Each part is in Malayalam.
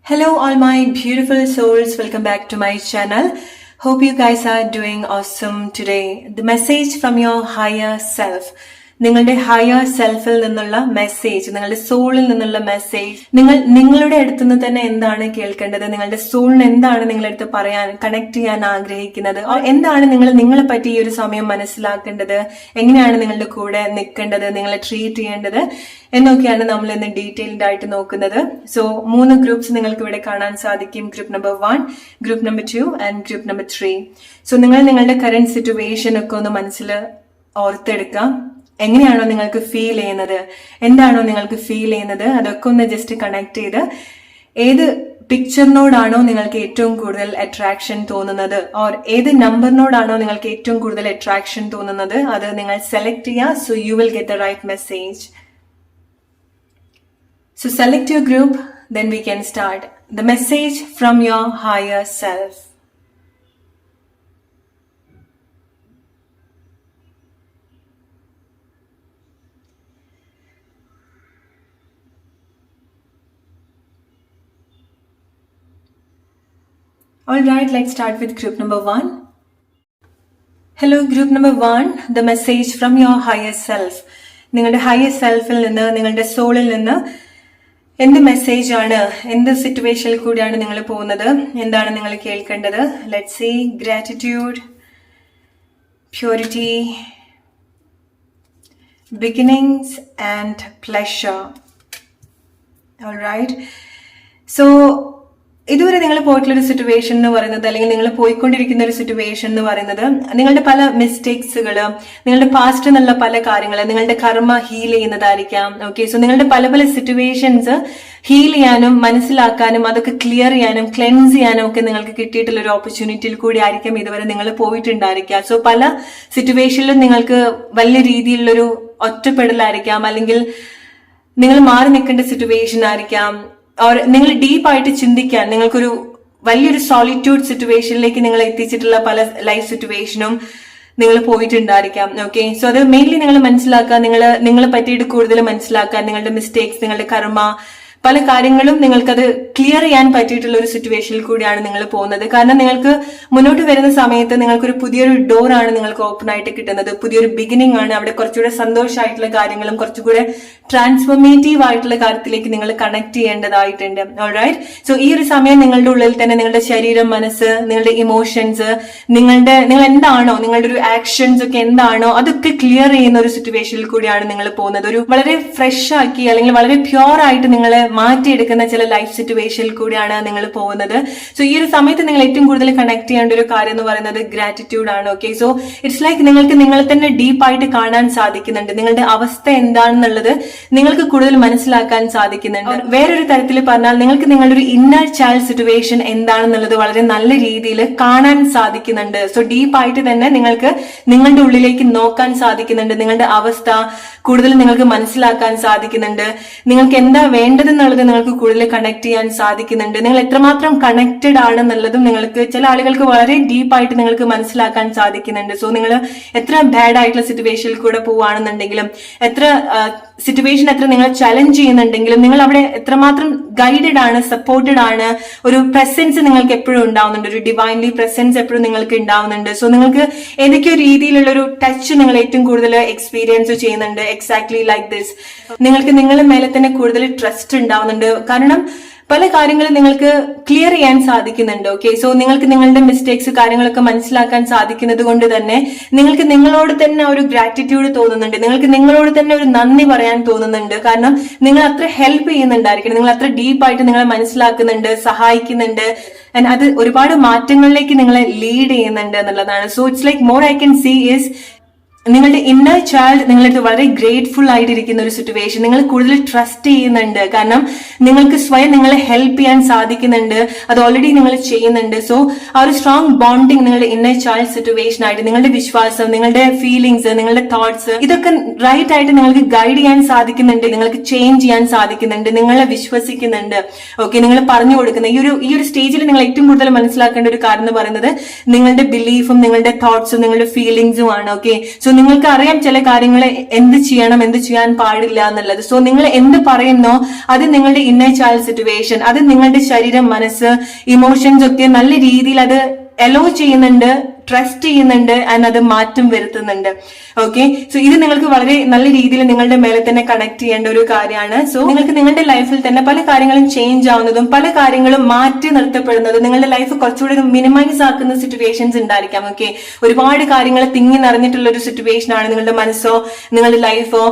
Hello all my beautiful souls, welcome back to my channel. Hope you guys are doing awesome today. The message from your higher self. നിങ്ങളുടെ ഹയർ സെൽഫിൽ നിന്നുള്ള മെസ്സേജ്, നിങ്ങളുടെ സോളിൽ നിന്നുള്ള മെസ്സേജ്, നിങ്ങളുടെ അടുത്ത് നിന്ന് തന്നെ എന്താണ് കേൾക്കേണ്ടത്, നിങ്ങളുടെ സോളിന് എന്താണ് നിങ്ങളുടെ അടുത്ത് പറയാൻ, കണക്ട് ചെയ്യാൻ ആഗ്രഹിക്കുന്നത്, എന്താണ് നിങ്ങളെ പറ്റി ഈ ഒരു സമയം മനസ്സിലാക്കേണ്ടത്, എങ്ങനെയാണ് നിങ്ങളുടെ കൂടെ നിൽക്കേണ്ടത്, നിങ്ങളെ ട്രീറ്റ് ചെയ്യേണ്ടത് എന്നൊക്കെയാണ് നമ്മൾ ഇന്ന് ഡീറ്റെയിൽഡ് ആയിട്ട് നോക്കുന്നത്. സോ 3 ഗ്രൂപ്പ്സ് നിങ്ങൾക്ക് ഇവിടെ കാണാൻ സാധിക്കും. Group number 1, group number 2 and group number 3. So നിങ്ങളുടെ കറന്റ് സിറ്റുവേഷൻ ഒക്കെ ഒന്ന് മനസ്സിൽ ഓർത്തെടുക്കാം. എങ്ങനെയാണോ നിങ്ങൾക്ക് ഫീൽ ചെയ്യുന്നത്, എന്താണോ നിങ്ങൾക്ക് ഫീൽ ചെയ്യുന്നത്, അതൊക്കെ ഒന്ന് ജസ്റ്റ് കണക്ട് ചെയ്ത് ഏത് പിക്ചറിനോടാണോ നിങ്ങൾക്ക് ഏറ്റവും കൂടുതൽ അട്രാക്ഷൻ തോന്നുന്നത്, ഓർ ഏത് നമ്പറിനോടാണോ നിങ്ങൾക്ക് ഏറ്റവും കൂടുതൽ അട്രാക്ഷൻ തോന്നുന്നത്, അത് നിങ്ങൾ സെലക്ട് ചെയ്യുക. So you will get the right message. So select your group, then we can start. The message from your higher self. Alright, let's start with group number 1. Hello group number 1, the message from your higher self. നിങ്ങളുടെ higher selfൽ നിന്ന്, നിങ്ങളുടെ സോളിൽ നിന്ന് എന്ത് മെസ്സേജ് ആണ്, എന്ത് സിറ്റുവേഷനിൽ കൂടിയാണ് നിങ്ങൾ പോകുന്നത്, എന്താണ് നിങ്ങൾ കേൾക്കേണ്ടത്? Let's see. Gratitude, purity, beginnings and pleasure. Alright. So ഇതുവരെ നിങ്ങൾ പോയിട്ടുള്ളൊരു സിറ്റുവേഷൻ എന്ന് പറയുന്നത്, അല്ലെങ്കിൽ നിങ്ങൾ പോയിക്കൊണ്ടിരിക്കുന്ന ഒരു സിറ്റുവേഷൻ എന്ന് പറയുന്നത്, നിങ്ങളുടെ പല മിസ്റ്റേക്സുകൾ, നിങ്ങളുടെ പാസ്റ്റ് എന്നുള്ള പല കാര്യങ്ങൾ, നിങ്ങളുടെ കർമ്മ ഹീൽ ചെയ്യുന്നതായിരിക്കാം. ഓക്കെ, സോ നിങ്ങളുടെ പല പല സിറ്റുവേഷൻസ് ഹീൽ ചെയ്യാനും മനസ്സിലാക്കാനും അതൊക്കെ ക്ലിയർ ചെയ്യാനും ക്ലെൻസ് ചെയ്യാനും ഒക്കെ നിങ്ങൾക്ക് കിട്ടിയിട്ടുള്ള ഒരു ഓപ്പർച്യൂണിറ്റിയിൽ കൂടി ആയിരിക്കാം ഇതുവരെ നിങ്ങൾ പോയിട്ടുണ്ടായിരിക്കാം. സോ പല സിറ്റുവേഷനിലും നിങ്ങൾക്ക് വലിയ രീതിയിലുള്ളൊരു ഒറ്റപ്പെടലായിരിക്കാം, അല്ലെങ്കിൽ നിങ്ങൾ മാറി നിൽക്കേണ്ട സിറ്റുവേഷൻ ആയിരിക്കാം, നിങ്ങൾ ഡീപ്പായിട്ട് ചിന്തിക്കാൻ, നിങ്ങൾക്കൊരു വലിയൊരു സോളിറ്റ്യൂഡ് സിറ്റുവേഷനിലേക്ക് നിങ്ങൾ എത്തിച്ചിട്ടുള്ള പല ലൈഫ് സിറ്റുവേഷനും നിങ്ങൾ പോയിട്ടുണ്ടായിരിക്കാം. ഓക്കെ, സോ അത് മെയിൻലി നിങ്ങൾ മനസ്സിലാക്കുക, നിങ്ങളെ പറ്റിയിട്ട് കൂടുതൽ മനസ്സിലാക്കാൻ, നിങ്ങളുടെ മിസ്റ്റേക്സ്, നിങ്ങളുടെ കർമ്മ, പല കാര്യങ്ങളും നിങ്ങൾക്കത് ക്ലിയർ ചെയ്യാൻ പറ്റിയിട്ടുള്ള ഒരു സിറ്റുവേഷനിൽ കൂടിയാണ് നിങ്ങൾ പോകുന്നത്. കാരണം നിങ്ങൾക്ക് മുന്നോട്ട് വരുന്ന സമയത്ത് നിങ്ങൾക്കൊരു പുതിയൊരു ഡോർ ആണ് നിങ്ങൾക്ക് ഓപ്പൺ ആയിട്ട് കിട്ടുന്നത്, പുതിയൊരു ബിഗിനിങ് ആണ്. അവിടെ കുറച്ചുകൂടെ സന്തോഷമായിട്ടുള്ള കാര്യങ്ങളും കുറച്ചുകൂടെ ട്രാൻസ്ഫോർമേറ്റീവ് ആയിട്ടുള്ള കാര്യത്തിലേക്ക് നിങ്ങൾ കണക്ട് ചെയ്യേണ്ടതായിട്ടുണ്ട്. ഓൾറൈറ്റ്. സോ ഈ ഒരു സമയം നിങ്ങളുടെ ഉള്ളിൽ തന്നെ നിങ്ങളുടെ ശരീരം, മനസ്സ്, നിങ്ങളുടെ ഇമോഷൻസ്, നിങ്ങൾ എന്താണോ, നിങ്ങളുടെ ഒരു ആക്ഷൻസ് ഒക്കെ എന്താണോ അതൊക്കെ ക്ലിയർ ചെയ്യുന്ന ഒരു സിറ്റുവേഷനിൽ കൂടിയാണ് നിങ്ങൾ പോകുന്നത്. ഒരു വളരെ ഫ്രഷ് ആക്കി, അല്ലെങ്കിൽ വളരെ പ്യോർ ആയിട്ട് നിങ്ങളെ മാറ്റിയെടുക്കുന്ന ചില ലൈഫ് സിറ്റുവേഷനിൽ കൂടിയാണ് നിങ്ങൾ പോകുന്നത്. സോ ഈ ഒരു സമയത്ത് നിങ്ങൾ ഏറ്റവും കൂടുതൽ കണക്ട് ചെയ്യേണ്ട ഒരു കാര്യം എന്ന് പറയുന്നത് ഗ്രാറ്റിറ്റ്യൂഡ് ആണ്. ഓക്കെ, സോ ഇറ്റ്സ് ലൈക്ക് നിങ്ങൾക്ക് നിങ്ങളെ തന്നെ ഡീപ്പായിട്ട് കാണാൻ സാധിക്കുന്നുണ്ട്, നിങ്ങളുടെ അവസ്ഥ എന്താണെന്നുള്ളത് നിങ്ങൾക്ക് കൂടുതൽ മനസ്സിലാക്കാൻ സാധിക്കുന്നുണ്ട്. വേറൊരു തരത്തിൽ പറഞ്ഞാൽ നിങ്ങൾക്ക് നിങ്ങളുടെ ഒരു ഇന്നർ ചൈൽഡ് സിറ്റുവേഷൻ എന്താണെന്നുള്ളത് വളരെ നല്ല രീതിയിൽ കാണാൻ സാധിക്കുന്നുണ്ട്. സോ ഡീപ്പായിട്ട് തന്നെ നിങ്ങൾക്ക് നിങ്ങളുടെ ഉള്ളിലേക്ക് നോക്കാൻ സാധിക്കുന്നുണ്ട്, നിങ്ങളുടെ അവസ്ഥ കൂടുതൽ നിങ്ങൾക്ക് മനസ്സിലാക്കാൻ സാധിക്കുന്നുണ്ട്, നിങ്ങൾക്ക് എന്താ വേണ്ടതെന്നുള്ളത് നിങ്ങൾക്ക് കൂടുതൽ കണക്ട് ചെയ്യാൻ സാധിക്കുന്നുണ്ട്, നിങ്ങൾ എത്രമാത്രം കണക്റ്റഡ് ആണെന്നുള്ളതും നിങ്ങൾക്ക്, ചില ആളുകൾക്ക് വളരെ ഡീപ്പായിട്ട് നിങ്ങൾക്ക് മനസ്സിലാക്കാൻ സാധിക്കുന്നുണ്ട്. സോ നിങ്ങൾ എത്ര ബാഡ് ആയിട്ടുള്ള സിറ്റുവേഷനിൽ കൂടെ പോവുകയാണെന്നുണ്ടെങ്കിലും, എത്ര സിറ്റുവേഷൻ എത്ര നിങ്ങൾ ചലഞ്ച് ചെയ്യുന്നുണ്ടെങ്കിലും, നിങ്ങൾ അവിടെ എത്രമാത്രം ഗൈഡഡ് ആണ്, സപ്പോർട്ടഡ് ആണ്, ഒരു പ്രസൻസ് നിങ്ങൾക്ക് എപ്പോഴും ഉണ്ടാവുന്നുണ്ട്, ഒരു ഡിവൈൻലി പ്രസൻസ് എപ്പോഴും നിങ്ങൾക്ക് ഉണ്ടാവുന്നുണ്ട്. സോ നിങ്ങൾക്ക് ഏതൊക്കെയോ രീതിയിലുള്ള ഒരു ടച്ച് നിങ്ങൾ ഏറ്റവും കൂടുതൽ എക്സ്പീരിയൻസ് ചെയ്യുന്നുണ്ട്. Exactly like this. നിങ്ങൾക്ക് നിങ്ങളുടെ മേലെ തന്നെ കൂടുതൽ ട്രസ്റ്റ് ഉണ്ടാവുന്നുണ്ട്, കാരണം പല കാര്യങ്ങളും നിങ്ങൾക്ക് ക്ലിയർ ചെയ്യാൻ സാധിക്കുന്നുണ്ട്. ഓക്കെ, സോ നിങ്ങൾക്ക് നിങ്ങളുടെ മിസ്റ്റേക്സ്, കാര്യങ്ങളൊക്കെ മനസ്സിലാക്കാൻ സാധിക്കുന്നത് കൊണ്ട് തന്നെ നിങ്ങൾക്ക് നിങ്ങളോട് തന്നെ ഒരു ഗ്രാറ്റിറ്റ്യൂഡ് തോന്നുന്നുണ്ട്, നിങ്ങൾക്ക് നിങ്ങളോട് തന്നെ ഒരു നന്ദി പറയാൻ തോന്നുന്നുണ്ട്. കാരണം നിങ്ങൾ അത്ര ഹെൽപ്പ് ചെയ്യുന്നുണ്ടായിരിക്കണം, നിങ്ങൾ അത്ര ഡീപ്പായിട്ട് നിങ്ങളെ മനസ്സിലാക്കുന്നുണ്ട്, സഹായിക്കുന്നുണ്ട്, അത് ഒരുപാട് മാറ്റങ്ങളിലേക്ക് നിങ്ങളെ ലീഡ് ചെയ്യുന്നുണ്ട് എന്നുള്ളതാണ്. So it's like more I can see is നിങ്ങളുടെ ഇന്നർ ചൈൽഡ് നിങ്ങളുടെ വളരെ ഗ്രേറ്റ്ഫുൾ ആയിട്ടിരിക്കുന്ന ഒരു സിറ്റുവേഷൻ, നിങ്ങൾ കൂടുതൽ ട്രസ്റ്റ് ചെയ്യുന്നുണ്ട്, കാരണം നിങ്ങൾക്ക് സ്വയം നിങ്ങളെ ഹെൽപ്പ് ചെയ്യാൻ സാധിക്കുന്നുണ്ട്, അത് ഓൾറെഡി നിങ്ങൾ ചെയ്യുന്നുണ്ട്. സോ ആ ഒരു സ്ട്രോങ് ബോണ്ടിങ് നിങ്ങളുടെ ഇന്നർ ചൈൽഡ് സിറ്റുവേഷൻ ആയിട്ട്, നിങ്ങളുടെ വിശ്വാസം, നിങ്ങളുടെ ഫീലിങ്സ്, നിങ്ങളുടെ തോട്ട്സ്, ഇതൊക്കെ റൈറ്റ് ആയിട്ട് നിങ്ങൾക്ക് ഗൈഡ് ചെയ്യാൻ സാധിക്കുന്നുണ്ട്, നിങ്ങൾക്ക് ചേഞ്ച് ചെയ്യാൻ സാധിക്കുന്നുണ്ട്, നിങ്ങളെ വിശ്വസിക്കുന്നുണ്ട്. ഓക്കെ, നിങ്ങൾ പറഞ്ഞു കൊടുക്കുന്ന ഈ ഒരു സ്റ്റേജിൽ നിങ്ങൾ ഏറ്റവും കൂടുതൽ മനസ്സിലാക്കേണ്ട ഒരു കാര്യം എന്ന് പറയുന്നത് നിങ്ങളുടെ ബിലീഫും നിങ്ങളുടെ തോട്ട്സും നിങ്ങളുടെ ഫീലിങ്സും ആണ്. ഓക്കെ, സോ നിങ്ങൾക്ക് അറിയാം ചില കാര്യങ്ങൾ എന്ത് ചെയ്യണം, എന്ത് ചെയ്യാൻ പാടില്ല എന്നുള്ളത്. സോ നിങ്ങൾ എന്ത് പറയുന്നോ അത് നിങ്ങളുടെ ഇന്നർ ചൈൽഡ് സിറ്റുവേഷൻ, അത് നിങ്ങളുടെ ശരീരം, മനസ്സ്, ഇമോഷൻസ് ഒക്കെ നല്ല രീതിയിൽ അത് അലോ ചെയ്യുന്നുണ്ട്, ട്രസ്റ്റ് ചെയ്യുന്നുണ്ട്, ആൻഡ് അത് മാറ്റം വരുത്തുന്നുണ്ട്. ഓക്കെ, സോ ഇത് നിങ്ങൾക്ക് വളരെ നല്ല രീതിയിൽ നിങ്ങളുടെ മേലെ തന്നെ കണക്ട് ചെയ്യേണ്ട ഒരു കാര്യമാണ്. സോ നിങ്ങൾക്ക് നിങ്ങളുടെ ലൈഫിൽ തന്നെ പല കാര്യങ്ങളും ചേഞ്ച് ആവുന്നതും പല കാര്യങ്ങളും മാറ്റി നിർത്തപ്പെടുന്നതും നിങ്ങളുടെ ലൈഫ് കുറച്ചുകൂടി മിനിമൈസ് ആക്കുന്ന സിറ്റുവേഷൻസ് ഉണ്ടായിരിക്കാം. ഓക്കെ, ഒരുപാട് കാര്യങ്ങൾ തിങ്ങി നിറഞ്ഞിട്ടുള്ള ഒരു സിറ്റുവേഷൻ ആണ് നിങ്ങളുടെ മനസ്സോ നിങ്ങളുടെ ലൈഫോ.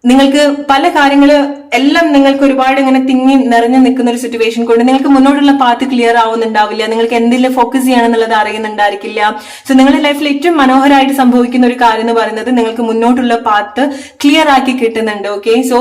നിങ്ങൾക്ക് പല കാര്യങ്ങള് എല്ലാം നിങ്ങൾക്ക് ഒരുപാട് ഇങ്ങനെ തിങ്ങി നിറഞ്ഞു നിൽക്കുന്ന ഒരു സിറ്റുവേഷൻ കൊണ്ട് നിങ്ങൾക്ക് മുന്നോട്ടുള്ള പാത്ത് ക്ലിയർ ആവുന്നുണ്ടാവില്ല, നിങ്ങൾക്ക് എന്തെങ്കിലും ഫോക്കസ് ചെയ്യണം എന്നുള്ളത് അറിയുന്നുണ്ടായിരിക്കില്ല. സോ നിങ്ങളുടെ ലൈഫിൽ ഏറ്റവും മനോഹരമായിട്ട് സംഭവിക്കുന്ന ഒരു കാര്യം എന്ന് പറയുന്നത് നിങ്ങൾക്ക് മുന്നോട്ടുള്ള പാത്ത് ക്ലിയർ ആക്കി കിട്ടുന്നുണ്ട്. ഓക്കെ, സോ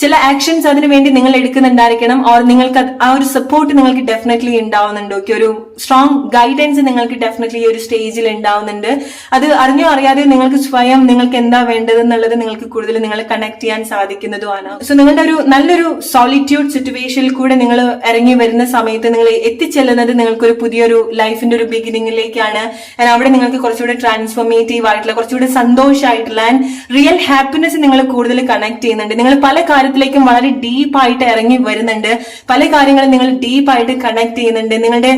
ചില ആക്ഷൻസ് അതിനു വേണ്ടി നിങ്ങൾ എടുക്കുന്നുണ്ടായിരിക്കണം, ഓർ നിങ്ങൾക്ക് ആ ഒരു സപ്പോർട്ട് നിങ്ങൾക്ക് ഡെഫിനറ്റ്ലി ഉണ്ടാവുന്നുണ്ട്. ഓക്കെ, ഒരു സ്ട്രോങ് ഗൈഡൻസ് നിങ്ങൾക്ക് ഡെഫിനറ്റ്ലി ഒരു സ്റ്റേജിൽ ഉണ്ടാവുന്നുണ്ട്. അത് അറിഞ്ഞോ അറിയാതെ നിങ്ങൾക്ക് സ്വയം നിങ്ങൾക്ക് എന്താ വേണ്ടത് എന്നുള്ളത് നിങ്ങൾക്ക് കൂടുതൽ നിങ്ങളെ കണക്ട് ചെയ്യാൻ സാധിക്കുന്നതുമാണ്. സോ നിങ്ങളുടെ ഒരു നല്ലൊരു സോളിറ്റ്യൂഡ് സിറ്റുവേഷനിൽ കൂടെ നിങ്ങൾ ഇറങ്ങി വരുന്ന സമയത്ത് നിങ്ങൾ എത്തിച്ചെല്ലുന്നത് നിങ്ങൾക്കൊരു പുതിയൊരു ലൈഫിന്റെ ഒരു ബിഗിനിങ്ങിലേക്കാണ്. അവിടെ നിങ്ങൾക്ക് കുറച്ചുകൂടെ ട്രാൻസ്ഫോർമേറ്റീവ് ആയിട്ടുള്ള, കുറച്ചുകൂടെ സന്തോഷമായിട്ടുള്ള ആൻഡ് റിയൽ ഹാപ്പിനെസ് നിങ്ങൾ കൂടുതൽ കണക്ട് ചെയ്യുന്നുണ്ട്. നിങ്ങൾ പല കാര്യത്തിലേക്കും വളരെ ഡീപ്പായിട്ട് ഇറങ്ങി വരുന്നുണ്ട്, പല കാര്യങ്ങളും നിങ്ങൾ ഡീപ്പായിട്ട് കണക്ട് ചെയ്യുന്നുണ്ട്. നിങ്ങളുടെ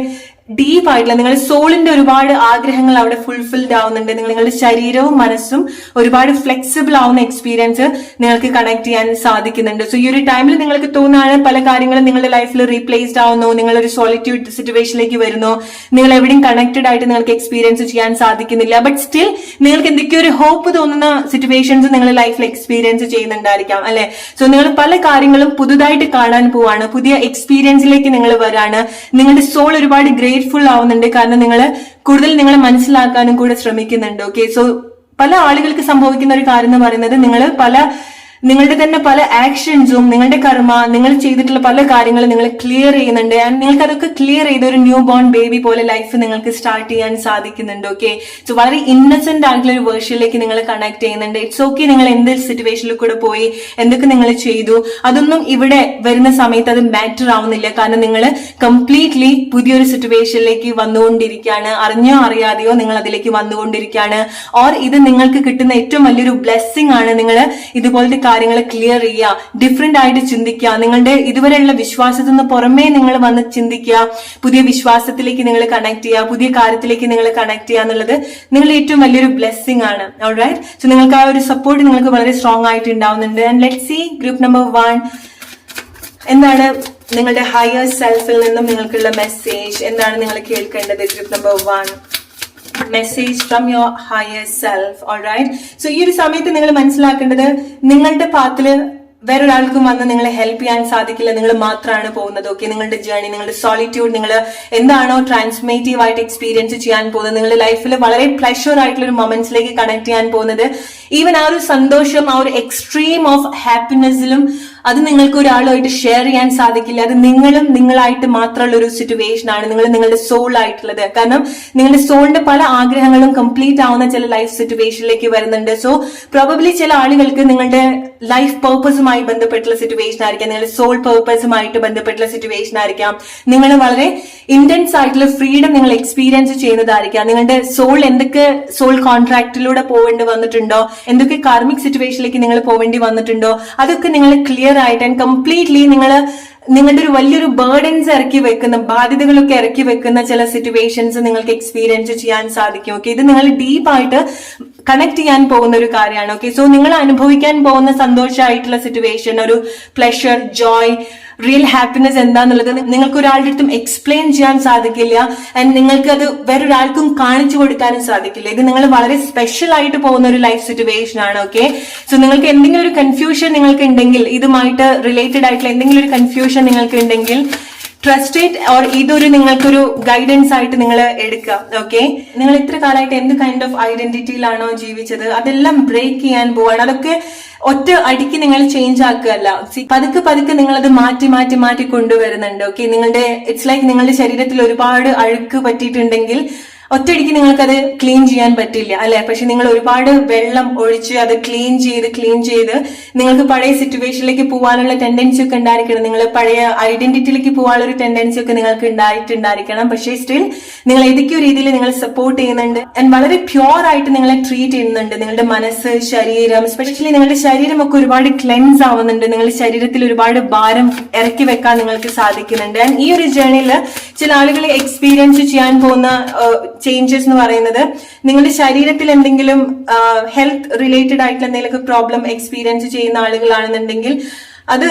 ഡീപ്പായിട്ടുള്ള നിങ്ങളുടെ സോളിന്റെ ഒരുപാട് ആഗ്രഹങ്ങൾ അവിടെ ഫുൾഫിൽഡ് ആവുന്നുണ്ട്. നിങ്ങളുടെ ശരീരവും മനസ്സും ഒരുപാട് ഫ്ലെക്സിബിൾ ആവുന്ന എക്സ്പീരിയൻസ് നിങ്ങൾക്ക് കണക്ട് ചെയ്യാൻ സാധിക്കുന്നുണ്ട്. സോ ഈ ഒരു ടൈമിൽ നിങ്ങൾക്ക് തോന്നുകയാണ് പല കാര്യങ്ങളും നിങ്ങളുടെ ലൈഫിൽ റീപ്ലേസ്ഡ് ആവുന്നു, നിങ്ങളൊരു സോളിറ്റ്യൂഡ് സിറ്റുവേഷനിലേക്ക് വരുന്നു, നിങ്ങൾ എവിടെയും കണക്റ്റഡ് ആയിട്ട് നിങ്ങൾക്ക് എക്സ്പീരിയൻസ് ചെയ്യാൻ സാധിക്കുന്നില്ല. ബട്ട് സ്റ്റിൽ നിങ്ങൾക്ക് എന്തൊക്കെയോ ഒരു ഹോപ്പ് തോന്നുന്ന സിറ്റുവേഷൻസ് നിങ്ങളുടെ ലൈഫിൽ എക്സ്പീരിയൻസ് ചെയ്യുന്നുണ്ടായിരിക്കാം, അല്ലെ? സോ നിങ്ങൾ പല കാര്യങ്ങളും പുതുതായിട്ട് കാണാൻ പോവാണ്, പുതിയ എക്സ്പീരിയൻസിലേക്ക് നിങ്ങൾ വരാണ്. നിങ്ങളുടെ സോൾ ഒരുപാട് ഗ്രേറ്റ്ഫുൾ ആവുന്നുണ്ട്, കാരണം നിങ്ങൾ കൂടുതൽ നിങ്ങളെ മനസ്സിലാക്കാനും കൂടെ ശ്രമിക്കുന്നുണ്ട്. ഓക്കെ, സോ പല ആളുകൾക്ക് സംഭവിക്കുന്ന ഒരു കാര്യം എന്ന് പറയുന്നത് നിങ്ങളുടെ തന്നെ പല ആക്ഷൻസും നിങ്ങളുടെ കർമ്മ നിങ്ങൾ ചെയ്തിട്ടുള്ള പല കാര്യങ്ങളും നിങ്ങൾ ക്ലിയർ ചെയ്യുന്നുണ്ട്. ആൻഡ് നിങ്ങൾക്ക് അതൊക്കെ ക്ലിയർ ചെയ്ത് ഒരു ന്യൂ ബോൺ ബേബി പോലെ ലൈഫ് നിങ്ങൾക്ക് സ്റ്റാർട്ട് ചെയ്യാൻ സാധിക്കുന്നുണ്ട്. ഓക്കെ, സോ വളരെ ഇന്നസെന്റ് ആയിട്ടുള്ള ഒരു വേർഷനിലേക്ക് നിങ്ങൾ കണക്ട് ചെയ്യുന്നുണ്ട്. ഇറ്റ്സ് ഓക്കെ, നിങ്ങൾ എന്ത് സിറ്റുവേഷനിൽ കൂടെ പോയി എന്തൊക്കെ നിങ്ങൾ ചെയ്തു അതൊന്നും ഇവിടെ വരുന്ന സമയത്ത് അത് മാറ്റർ ആവുന്നില്ല, കാരണം നിങ്ങൾ കംപ്ലീറ്റ്ലി പുതിയൊരു സിറ്റുവേഷനിലേക്ക് വന്നുകൊണ്ടിരിക്കുകയാണ്. അറിഞ്ഞോ അറിയാതെയോ നിങ്ങൾ അതിലേക്ക് വന്നുകൊണ്ടിരിക്കുകയാണ്. ഓർ ഇത് നിങ്ങൾക്ക് കിട്ടുന്ന ഏറ്റവും വലിയൊരു ബ്ലെസ്സിങ് ആണ്. നിങ്ങൾ ഇതുപോലത്തെ കാര്യങ്ങൾ ക്ലിയർ ചെയ്യുക, ഡിഫറെന്റ് ആയിട്ട് ചിന്തിക്കുക, നിങ്ങളുടെ ഇതുവരെയുള്ള വിശ്വാസത്തിൽ നിന്ന് പുറമേ നിങ്ങൾ വന്ന് ചിന്തിക്കുക, പുതിയ വിശ്വാസത്തിലേക്ക് നിങ്ങൾ കണക്ട് ചെയ്യുക, പുതിയ കാര്യത്തിലേക്ക് നിങ്ങൾ കണക്ട് ചെയ്യുക എന്നുള്ളത് നിങ്ങളുടെ ഏറ്റവും വലിയൊരു ബ്ലെസ്സിങ് ആണ്. ഓൾറൈറ്റ്, സോ നിങ്ങൾക്ക് ആ ഒരു സപ്പോർട്ട് നിങ്ങൾക്ക് വളരെ സ്ട്രോങ് ആയിട്ട് ഉണ്ടാവുന്നുണ്ട്. And let's see group number 1 എന്താണ് നിങ്ങളുടെ ഹയർ സെൽഫിൽ നിന്നും നിങ്ങൾക്കുള്ള മെസ്സേജ്, എന്താണ് നിങ്ങൾ കേൾക്കേണ്ടത്? Group number 1 message from your higher self. Alright, so ഈ ഒരു സമയത്ത് നിങ്ങൾ മനസ്സിലാക്കേണ്ടത് നിങ്ങളുടെ പാത്തില് വേറൊരാൾക്കും വന്ന് നിങ്ങളെ ഹെൽപ്പ് ചെയ്യാൻ സാധിക്കില്ല, നിങ്ങൾ മാത്രമാണ് പോകുന്നത്. ഓക്കെ, നിങ്ങളുടെ ജേർണി, നിങ്ങളുടെ സോളിറ്റ്യൂഡ്, നിങ്ങൾ എന്താണോ ട്രാൻസ്ഫോർമേറ്റീവ് ആയിട്ട് എക്സ്പീരിയൻസ് ചെയ്യാൻ പോകുന്നത്, നിങ്ങളുടെ ലൈഫിൽ വളരെ പ്ലഷർ ആയിട്ടുള്ള ഒരു മൊമെന്റ്സിലേക്ക് കണക്ട് ചെയ്യാൻ പോകുന്നത്, ഈവൻ ആ ഒരു സന്തോഷം, ആ ഒരു എക്സ്ട്രീം ഓഫ് ഹാപ്പിനെസ്സിലും അത് നിങ്ങൾക്ക് ഒരാളുമായിട്ട് ഷെയർ ചെയ്യാൻ സാധിക്കില്ല. അത് നിങ്ങളും നിങ്ങളായിട്ട് മാത്രമുള്ള ഒരു സിറ്റുവേഷൻ ആണ്, നിങ്ങൾ നിങ്ങളുടെ സോൾ ആയിട്ടുള്ളത്. കാരണം നിങ്ങളുടെ സോളിന്റെ പല ആഗ്രഹങ്ങളും കംപ്ലീറ്റ് ആവുന്ന ചില ലൈഫ് സിറ്റുവേഷനിലേക്ക് വരുന്നുണ്ട്. സോ പ്രോബബ്ലി ചില ആളുകൾക്ക് നിങ്ങളുടെ ലൈഫ് പേർപ്പസുമായി ബന്ധപ്പെട്ടുള്ള സിറ്റുവേഷൻ ആയിരിക്കാം, നിങ്ങളുടെ സോൾ പേർപ്പസുമായിട്ട് ബന്ധപ്പെട്ടുള്ള സിറ്റുവേഷൻ ആയിരിക്കാം, നിങ്ങൾ വളരെ ഇന്റൻസ് ആയിട്ടുള്ള ഫ്രീഡം നിങ്ങൾ എക്സ്പീരിയൻസ് ചെയ്യുന്നതായിരിക്കാം. നിങ്ങളുടെ സോൾ എന്തൊക്കെ സോൾ കോൺട്രാക്റ്റിലൂടെ പോവേണ്ടി വന്നിട്ടുണ്ടോ, എന്തൊക്കെ കാർമിക് സിറ്റുവേഷനിലേക്ക് നിങ്ങൾ പോവേണ്ടി വന്നിട്ടുണ്ടോ, അതൊക്കെ നിങ്ങൾ ക്ലിയർ ആയിട്ട് ആൻഡ് കംപ്ലീറ്റ്ലി നിങ്ങളുടെ ഒരു വലിയൊരു ബേർഡൻസ് ഇറക്കി വെക്കുന്ന, ബാധ്യതകളൊക്കെ ഇറക്കി വെക്കുന്ന ചില സിറ്റുവേഷൻസ് നിങ്ങൾക്ക് എക്സ്പീരിയൻസ് ചെയ്യാൻ സാധിക്കും. ഓക്കെ, ഇത് നിങ്ങൾ ഡീപ്പായിട്ട് കണക്ട് ചെയ്യാൻ പോകുന്ന ഒരു കാര്യമാണ്. ഓക്കെ, സോ നിങ്ങൾ അനുഭവിക്കാൻ പോകുന്ന സന്തോഷമായിട്ടുള്ള സിറ്റുവേഷൻ, ഒരു പ്ലഷർ, ജോയ്, റിയൽ ഹാപ്പിനെസ് എന്താന്നുള്ളത് നിങ്ങൾക്ക് ഒരാളുടെ അടുത്തും എക്സ്പ്ലെയിൻ ചെയ്യാൻ സാധിക്കില്ല. ആൻഡ് നിങ്ങൾക്ക് അത് വേറൊരാൾക്കും കാണിച്ചു കൊടുക്കാനും സാധിക്കില്ല. ഇത് നിങ്ങൾ വളരെ സ്പെഷ്യൽ ആയിട്ട് പോകുന്ന ഒരു ലൈഫ് സിറ്റുവേഷൻ ആണ്. ഓക്കെ, സോ നിങ്ങൾക്ക് എന്തെങ്കിലും ഒരു കൺഫ്യൂഷൻ നിങ്ങൾക്ക് ഉണ്ടെങ്കിൽ, ഇതുമായിട്ട് റിലേറ്റഡ് ആയിട്ടുള്ള എന്തെങ്കിലും ഒരു കൺഫ്യൂഷൻ നിങ്ങൾക്ക് ഉണ്ടെങ്കിൽ, ട്രസ്റ്റ് ഇറ്റ്, ഓർ ഇതൊരു നിങ്ങൾക്കൊരു ഗൈഡൻസ് ആയിട്ട് നിങ്ങൾ എടുക്കുക. ഓക്കെ, നിങ്ങൾ ഇത്ര കാലമായിട്ട് എന്ത് കൈൻഡ് ഓഫ് ഐഡന്റിറ്റിയിലാണോ ജീവിച്ചത് അതെല്ലാം ബ്രേക്ക് ചെയ്യാൻ പോവാണ്. അതൊക്കെ ഒറ്റ അടിക്ക് നിങ്ങൾ ചേഞ്ച് ആക്കുകയല്ല, പതുക്കെ പതുക്കെ നിങ്ങൾ അത് മാറ്റി മാറ്റി മാറ്റി കൊണ്ടുവരുന്നുണ്ട്. ഓക്കെ, നിങ്ങളുടെ ഇറ്റ്സ് ലൈക്ക് നിങ്ങളുടെ ശരീരത്തിൽ ഒരുപാട് അഴുക്ക് പറ്റിയിട്ടുണ്ടെങ്കിൽ ഒറ്റയടിക്ക് നിങ്ങൾക്കത് ക്ലീൻ ചെയ്യാൻ പറ്റില്ല അല്ലെ. പക്ഷെ നിങ്ങൾ ഒരുപാട് വെള്ളം ഒഴിച്ച് അത് ക്ലീൻ ചെയ്ത് നിങ്ങൾക്ക് പഴയ സിറ്റുവേഷനിലേക്ക് പോകാനുള്ള ടെൻഡൻസി ഒക്കെ ഉണ്ടായിരിക്കണം. നിങ്ങൾ പഴയ ഐഡന്റിറ്റിയിലേക്ക് പോകാനുള്ള ഒരു ടെൻഡൻസി ഒക്കെ നിങ്ങൾക്ക് ഉണ്ടായിട്ടുണ്ടായിരിക്കണം. പക്ഷേ സ്റ്റിൽ നിങ്ങൾ ഏതൊക്കെയോ രീതിയിൽ നിങ്ങൾ സപ്പോർട്ട് ചെയ്യുന്നുണ്ട് ആൻഡ് വളരെ പ്യുവർ ആയിട്ട് നിങ്ങളെ ട്രീറ്റ് ചെയ്യുന്നുണ്ട്. നിങ്ങളുടെ മനസ്സ്, ശരീരം, എസ്പെഷ്യലി നിങ്ങളുടെ ശരീരമൊക്കെ ഒരുപാട് ക്ലെൻസ് ആവുന്നുണ്ട്. നിങ്ങളുടെ ശരീരത്തിൽ ഒരുപാട് ഭാരം ഇറക്കി വെക്കാൻ നിങ്ങൾക്ക് സാധിക്കുന്നുണ്ട്. ആൻഡ് ഈ ഒരു ജേർണിയിൽ ചില ആളുകൾ എക്സ്പീരിയൻസ് ചെയ്യാൻ പോകുന്ന ചേഞ്ചസ് എന്ന് പറയുന്നത്, നിങ്ങളുടെ ശരീരത്തിൽ എന്തെങ്കിലും ഹെൽത്ത് റിലേറ്റഡ് ആയിട്ടുള്ള എന്തെങ്കിലും പ്രോബ്ലം എക്സ്പീരിയൻസ് ചെയ്യുന്ന ആളുകളാണെന്നുണ്ടെങ്കിൽ അത്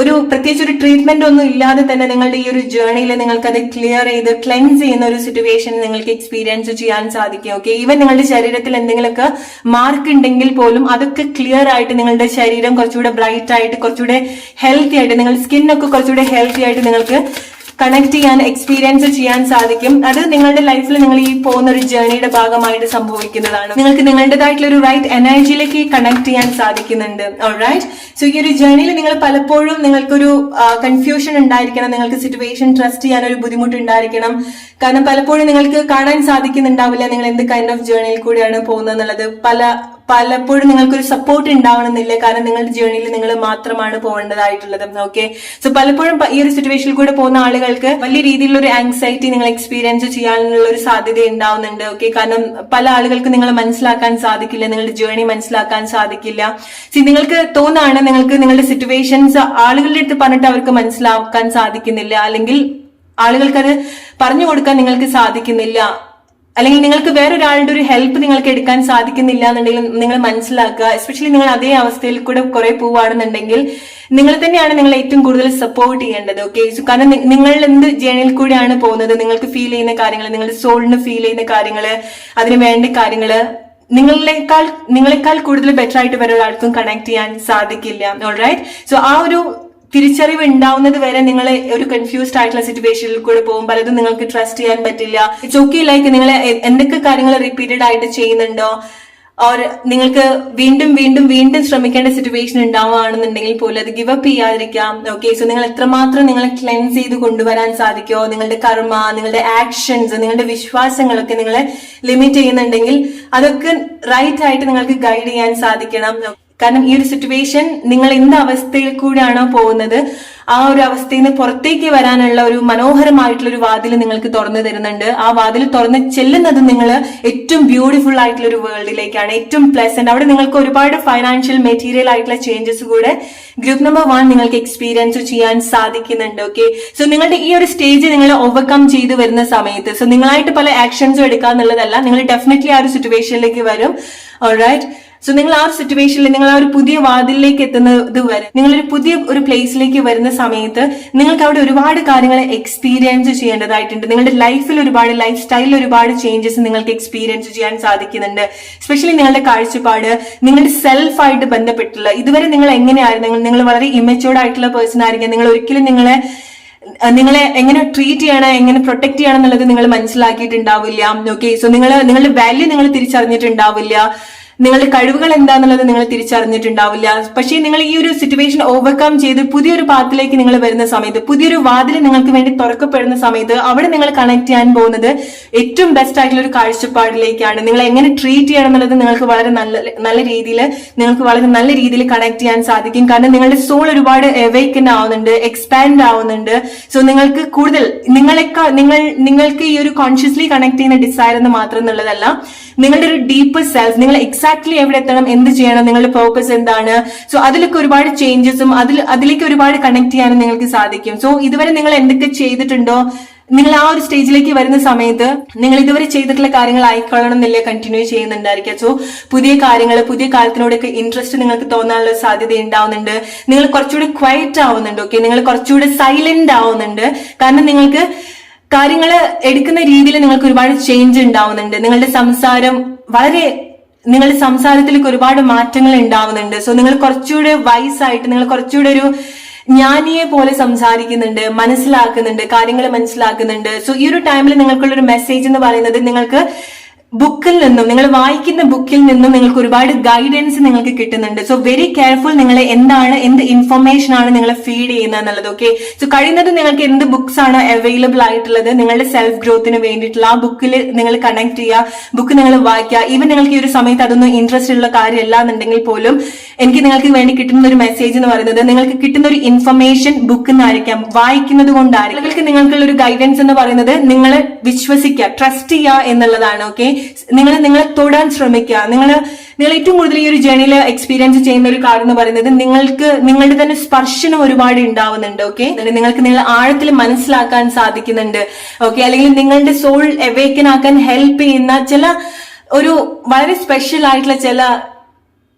ഒരു പ്രത്യേകിച്ച് ഒരു ട്രീറ്റ്മെന്റ് ഒന്നും ഇല്ലാതെ തന്നെ നിങ്ങളുടെ ഈ ഒരു ജേർണിയിൽ നിങ്ങൾക്ക് അത് ക്ലിയർ ചെയ്ത് ക്ലെൻസ് ചെയ്യുന്ന ഒരു സിറ്റുവേഷൻ നിങ്ങൾക്ക് എക്സ്പീരിയൻസ് ചെയ്യാൻ സാധിക്കും. ഓക്കെ, ഈവൻ നിങ്ങളുടെ ശരീരത്തിൽ എന്തെങ്കിലുമൊക്കെ മാർക്ക് ഉണ്ടെങ്കിൽ പോലും അതൊക്കെ ക്ലിയർ ആയിട്ട് നിങ്ങളുടെ ശരീരം കുറച്ചുകൂടെ ബ്രൈറ്റ് ആയിട്ട്, കുറച്ചുകൂടെ ഹെൽത്തി ആയിട്ട്, നിങ്ങളുടെ സ്കിന്നൊക്കെ കുറച്ചുകൂടെ ഹെൽത്തി ആയിട്ട് നിങ്ങൾക്ക് കണക്ട് ചെയ്യാൻ, എക്സ്പീരിയൻസ് ചെയ്യാൻ സാധിക്കും. അത് നിങ്ങളുടെ ലൈഫിൽ നിങ്ങൾ ഈ പോകുന്ന ഒരു ജേർണിയുടെ ഭാഗമായിട്ട് സംഭവിക്കുന്നതാണ്. നിങ്ങൾക്ക് നിങ്ങളുടേതായിട്ടുള്ള ഒരു റൈറ്റ് എനർജിയിലേക്ക് കണക്ട് ചെയ്യാൻ സാധിക്കുന്നുണ്ട്. ഓൾറൈറ്റ്, സോ ഈ ഒരു ജേർണിയിൽ നിങ്ങൾ പലപ്പോഴും നിങ്ങൾക്കൊരു കൺഫ്യൂഷൻ ഉണ്ടായിരിക്കണം, നിങ്ങൾക്ക് സിറ്റുവേഷൻ ട്രസ്റ്റ് ചെയ്യാൻ ഒരു ബുദ്ധിമുട്ട് ഉണ്ടായിരിക്കണം. കാരണം പലപ്പോഴും നിങ്ങൾക്ക് കാണാൻ സാധിക്കുന്നുണ്ടാവില്ല നിങ്ങൾ എന്ത് കൈൻഡ് ഓഫ് ജേർണിയിൽ കൂടിയാണ് പോകുന്നത് എന്നുള്ളത്. പലപ്പോഴും നിങ്ങൾക്കൊരു സപ്പോർട്ട് ഉണ്ടാവണമെന്നില്ല, കാരണം നിങ്ങളുടെ ജേർണിയിൽ നിങ്ങൾ മാത്രമാണ് പോകേണ്ടതായിട്ടുള്ളത്. ഓക്കെ, സോ പലപ്പോഴും ഈ ഒരു സിറ്റുവേഷനിൽ കൂടെ പോകുന്ന ആളുകൾക്ക് വലിയ രീതിയിലുള്ള ഒരു ആങ്സൈറ്റി നിങ്ങൾ എക്സ്പീരിയൻസ് ചെയ്യാനുള്ള ഒരു സാധ്യത ഉണ്ടാവുന്നുണ്ട്. ഓക്കെ, കാരണം പല ആളുകൾക്ക് നിങ്ങളെ മനസ്സിലാക്കാൻ സാധിക്കില്ല, നിങ്ങളുടെ ജേർണി മനസ്സിലാക്കാൻ സാധിക്കില്ല. നിങ്ങൾക്ക് തോന്നാണ് നിങ്ങൾക്ക് നിങ്ങളുടെ സിറ്റുവേഷൻസ് ആളുകളുടെ അടുത്ത് പറഞ്ഞിട്ട് അവർക്ക് മനസ്സിലാക്കാൻ സാധിക്കുന്നില്ല, അല്ലെങ്കിൽ ആളുകൾക്കത് പറഞ്ഞു കൊടുക്കാൻ നിങ്ങൾക്ക് സാധിക്കുന്നില്ല, അല്ലെങ്കിൽ നിങ്ങൾക്ക് വേറൊരാളുടെ ഒരു ഹെൽപ്പ് നിങ്ങൾക്ക് എടുക്കാൻ സാധിക്കുന്നില്ല എന്നുണ്ടെങ്കിൽ നിങ്ങൾ മനസ്സിലാക്കുക. എസ്പെഷ്യലി നിങ്ങൾ അതേ അവസ്ഥയിൽ കൂടെ കുറെ പോവുകയാണെന്നുണ്ടെങ്കിൽ നിങ്ങൾ തന്നെയാണ് നിങ്ങൾ ഏറ്റവും കൂടുതൽ സപ്പോർട്ട് ചെയ്യേണ്ടത്. ഓക്കെ, കാരണം നിങ്ങൾ എന്ത് ജേർണിയിൽ കൂടെയാണ് പോകുന്നത്, നിങ്ങൾക്ക് ഫീൽ ചെയ്യുന്ന കാര്യങ്ങൾ, നിങ്ങളുടെ സോളിന് ഫീൽ ചെയ്യുന്ന കാര്യങ്ങള്, അതിന് വേണ്ട കാര്യങ്ങള് നിങ്ങളെക്കാൾ കൂടുതൽ ബെറ്റർ ആയിട്ട് വേറെ ഒരാൾക്കും കണക്ട് ചെയ്യാൻ സാധിക്കില്ല. ഓൾറൈറ്റ്, സോ ആ ഒരു തിരിച്ചറിവ് ഉണ്ടാവുന്നത് വരെ നിങ്ങൾ ഒരു കൺഫ്യൂസ്ഡ് ആയിട്ടുള്ള സിറ്റുവേഷനിൽ കൂടെ പോകും. പലതും നിങ്ങൾക്ക് ട്രസ്റ്റ് ചെയ്യാൻ പറ്റില്ല. ഇറ്റ്സ് ഓക്കെ, ലൈക്ക് നിങ്ങൾ എന്തൊക്കെ കാര്യങ്ങൾ റിപ്പീറ്റഡ് ആയിട്ട് ചെയ്യുന്നുണ്ടോ, ഓർ നിങ്ങൾക്ക് വീണ്ടും ശ്രമിക്കേണ്ട സിറ്റുവേഷൻ ഉണ്ടാവുകയാണെന്നുണ്ടെങ്കിൽ പോലും അത് ഗിവ് അപ്പ് ചെയ്യാതിരിക്കാം. ഓക്കെ, സോ നിങ്ങൾ എത്രമാത്രം നിങ്ങളെ ക്ലെൻസ് ചെയ്ത് കൊണ്ടുവരാൻ സാധിക്കുമോ, നിങ്ങളുടെ കർമ്മ, നിങ്ങളുടെ ആക്ഷൻസ്, നിങ്ങളുടെ വിശ്വാസങ്ങളൊക്കെ നിങ്ങളെ ലിമിറ്റ് ചെയ്യുന്നുണ്ടെങ്കിൽ അതൊക്കെ റൈറ്റ് ആയിട്ട് നിങ്ങൾക്ക് ഗൈഡ് ചെയ്യാൻ സാധിക്കണം. കാരണം ഈ ഒരു സിറ്റുവേഷൻ നിങ്ങൾ എന്ത് അവസ്ഥയിൽ കൂടെയാണോ പോകുന്നത് ആ ഒരു അവസ്ഥയിൽ നിന്ന് പുറത്തേക്ക് വരാനുള്ള ഒരു മനോഹരമായിട്ടുള്ള ഒരു വാതിൽ നിങ്ങൾക്ക് തുറന്നു തരുന്നുണ്ട്. ആ വാതിൽ തുറന്ന് ചെല്ലുന്നത് നിങ്ങൾ ഏറ്റവും ബ്യൂട്ടിഫുൾ ആയിട്ടുള്ള ഒരു വേൾഡിലേക്കാണ്, ഏറ്റവും പ്ലസന്റ്. അവിടെ നിങ്ങൾക്ക് ഒരുപാട് ഫൈനാൻഷ്യൽ മെറ്റീരിയൽ ആയിട്ടുള്ള ചേഞ്ചസ് കൂടെ ഗ്രൂപ്പ് നമ്പർ 1 നിങ്ങൾക്ക് എക്സ്പീരിയൻസ് ചെയ്യാൻ സാധിക്കുന്നുണ്ട്. ഓക്കെ, സോ നിങ്ങളുടെ ഈ ഒരു സ്റ്റേജ് നിങ്ങൾ ഓവർകം ചെയ്ത് വരുന്ന സമയത്ത്, സോ നിങ്ങളായിട്ട് പല ആക്ഷൻസും എടുക്കാന്നുള്ളതല്ല, നിങ്ങൾ ഡെഫിനറ്റ്ലി ആ ഒരു സിറ്റുവേഷനിലേക്ക് വരും. ഓൾറൈറ്റ്, സോ നിങ്ങൾ ആ ഒരു സിറ്റുവേഷനിൽ, നിങ്ങൾ ആ ഒരു പുതിയ വാതിലിലേക്ക് എത്തുന്നത് വരെ, നിങ്ങളൊരു പുതിയ ഒരു പ്ലേസിലേക്ക് വരുന്ന സമയത്ത് നിങ്ങൾക്ക് അവിടെ ഒരുപാട് കാര്യങ്ങൾ എക്സ്പീരിയൻസ് ചെയ്യേണ്ടതായിട്ടുണ്ട്. നിങ്ങളുടെ ലൈഫിൽ ഒരുപാട്, ലൈഫ് സ്റ്റൈലിൽ ഒരുപാട് ചേഞ്ചസ് നിങ്ങൾക്ക് എക്സ്പീരിയൻസ് ചെയ്യാൻ സാധിക്കുന്നുണ്ട്. എസ്പെഷ്യലി നിങ്ങളുടെ കാഴ്ചപ്പാട്, നിങ്ങളുടെ സെൽഫായിട്ട് ബന്ധപ്പെട്ടുള്ള, ഇതുവരെ നിങ്ങൾ എങ്ങനെയായിരുന്നു, നിങ്ങൾ വളരെ ഇമ്മച്യൂർഡ് ആയിട്ടുള്ള പേഴ്സൺ ആയിരിക്കാം, നിങ്ങൾ ഒരിക്കലും നിങ്ങളെ എങ്ങനെ ട്രീറ്റ് ചെയ്യണം, എങ്ങനെ പ്രൊട്ടക്ട് ചെയ്യണം എന്നുള്ളത് നിങ്ങൾ മനസ്സിലാക്കിയിട്ടുണ്ടാവില്ല. ഓക്കെ, സോ നിങ്ങളുടെ വാല്യൂ നിങ്ങൾ തിരിച്ചറിഞ്ഞിട്ടുണ്ടാവില്ല, നിങ്ങളുടെ കഴിവുകൾ എന്താന്നുള്ളത് നിങ്ങൾ തിരിച്ചറിഞ്ഞിട്ടുണ്ടാവില്ല. പക്ഷേ നിങ്ങൾ ഈ ഒരു സിറ്റുവേഷൻ ഓവർകം ചെയ്ത് പുതിയൊരു പാത്തിലേക്ക് നിങ്ങൾ വരുന്ന സമയത്ത്, പുതിയൊരു വാതിൽ നിങ്ങൾക്ക് വേണ്ടി തുറക്കപ്പെടുന്ന സമയത്ത്, അവിടെ നിങ്ങൾ കണക്ട് ചെയ്യാൻ പോകുന്നത് ഏറ്റവും ബെസ്റ്റ് ആയിട്ടുള്ള ഒരു കാഴ്ചപ്പാടിലേക്കാണ്. നിങ്ങൾ എങ്ങനെ ട്രീറ്റ് ചെയ്യണം എന്നുള്ളത് നിങ്ങൾക്ക് വളരെ നല്ല രീതിയിൽ കണക്ട് ചെയ്യാൻ സാധിക്കും. കാരണം നിങ്ങളുടെ സോൾ ഒരുപാട് എവേക്കൻ ആവുന്നുണ്ട്, എക്സ്പാൻഡ് ആവുന്നുണ്ട്. സോ നിങ്ങൾക്ക് കൂടുതൽ നിങ്ങൾക്ക് ഈ ഒരു കോൺഷ്യസ്ലി കണക്ട് ചെയ്യുന്ന ഡിസയർ എന്ന് മാത്രം എന്നുള്ളതല്ല, നിങ്ങളുടെ ഒരു ഡീപ്പർ സെൽഫ്, നിങ്ങൾ എക്സാക്ട്ലി എവിടെ എത്തണം, എന്ത് ചെയ്യണം, നിങ്ങളുടെ പേർപ്പസ് എന്താണ്, സോ അതിലൊക്കെ ഒരുപാട് ചേഞ്ചസും അതിലേക്ക് ഒരുപാട് കണക്ട് ചെയ്യാനും നിങ്ങൾക്ക് സാധിക്കും. സോ ഇതുവരെ നിങ്ങൾ എന്തൊക്കെ ചെയ്തിട്ടുണ്ടോ, നിങ്ങൾ ആ ഒരു സ്റ്റേജിലേക്ക് വരുന്ന സമയത്ത് നിങ്ങൾ ഇതുവരെ ചെയ്തിട്ടുള്ള കാര്യങ്ങൾ ആയിക്കൊള്ളണം എന്നില്ല കണ്ടിന്യൂ ചെയ്യുന്നുണ്ടായിരിക്കാം. സോ പുതിയ കാലത്തിനോടൊക്കെ ഇൻട്രസ്റ്റ് നിങ്ങൾക്ക് തോന്നാനുള്ള സാധ്യത ഉണ്ടാവുന്നുണ്ട്. നിങ്ങൾ കുറച്ചുകൂടി ക്വയറ്റ് ആവുന്നുണ്ട്. ഓക്കെ, നിങ്ങൾ കുറച്ചുകൂടി സൈലന്റ് ആവുന്നുണ്ട്. കാരണം നിങ്ങൾക്ക് കാര്യങ്ങൾ എടുക്കുന്ന രീതിയിൽ നിങ്ങൾക്ക് ഒരുപാട് ചേഞ്ച് ഉണ്ടാവുന്നുണ്ട്. നിങ്ങളുടെ സംസാരത്തിലേക്ക് ഒരുപാട് മാറ്റങ്ങൾ ഉണ്ടാവുന്നുണ്ട്. സോ നിങ്ങൾ കുറച്ചുകൂടെ വൈസായിട്ട്, നിങ്ങൾ കുറച്ചുകൂടെ ഒരു ജ്ഞാനിയെ പോലെ സംസാരിക്കുന്നുണ്ട്, കാര്യങ്ങൾ മനസ്സിലാക്കുന്നുണ്ട്. സോ ഈ ഒരു ടൈമിൽ നിങ്ങൾക്കുള്ള ഒരു മെസ്സേജ് എന്ന് പറയുന്നത്, നിങ്ങൾക്ക് ബുക്കിൽ നിന്നും, നിങ്ങൾ വായിക്കുന്ന ബുക്കിൽ നിന്നും നിങ്ങൾക്ക് ഒരുപാട് ഗൈഡൻസ് നിങ്ങൾക്ക് കിട്ടുന്നുണ്ട്. സോ വെരി കെയർഫുൾ, നിങ്ങൾ എന്ത് ഇൻഫർമേഷൻ ആണ് നിങ്ങൾ ഫീഡ് ചെയ്യുന്നത് എന്നുള്ളത്. ഓക്കെ, സോ കഴിയുന്നത് നിങ്ങൾക്ക് എന്ത് ബുക്സ് ആണ് അവൈലബിൾ ആയിട്ടുള്ളത് നിങ്ങളുടെ സെൽഫ് ഗ്രോത്തിന് വേണ്ടിയിട്ടുള്ള ആ ബുക്കിൽ നിങ്ങൾ കണക്ട് ചെയ്യുക, ബുക്ക് നിങ്ങൾ വായിക്കുക. ഈവൻ നിങ്ങൾക്ക് ഈ ഒരു സമയത്ത് അതൊന്നും ഇൻട്രസ്റ്റ് ഉള്ള കാര്യമല്ല എന്നുണ്ടെങ്കിൽ പോലും എനിക്ക് നിങ്ങൾക്ക് വേണ്ടി കിട്ടുന്ന ഒരു മെസ്സേജ് എന്ന് പറയുന്നത് നിങ്ങൾക്ക് കിട്ടുന്ന ഒരു ഇൻഫർമേഷൻ ബുക്കിൽ നിന്നായിരിക്കാം, വായിക്കുന്നത് കൊണ്ടായിരിക്കും. നിങ്ങൾക്കുള്ള ഒരു ഗൈഡൻസ് എന്ന് പറയുന്നത് നിങ്ങൾ വിശ്വസിക്കുക, ട്രസ്റ്റ് ചെയ്യുക എന്നുള്ളതാണ്. ഓക്കെ, നിങ്ങളെ തൊടാൻ ശ്രമിക്കുക. നിങ്ങൾ ഏറ്റവും കൂടുതൽ ഈ ഒരു ജേണിയിൽ എക്സ്പീരിയൻസ് ചെയ്യുന്ന ഒരു കാര്യം എന്ന് പറയുന്നത് നിങ്ങളുടെ തന്നെ സ്പർശനം ഒരുപാട് ഉണ്ടാവുന്നുണ്ട്. ഓക്കെ, നിങ്ങൾക്ക് നിങ്ങൾ ആഴത്തിൽ മനസ്സിലാക്കാൻ സാധിക്കുന്നുണ്ട്. ഓക്കെ, അല്ലെങ്കിൽ നിങ്ങളുടെ സോൾ അവേക്കൻ ആക്കാൻ ഹെൽപ്പ് ചെയ്യുന്ന ഒരു വളരെ സ്പെഷ്യൽ ആയിട്ടുള്ള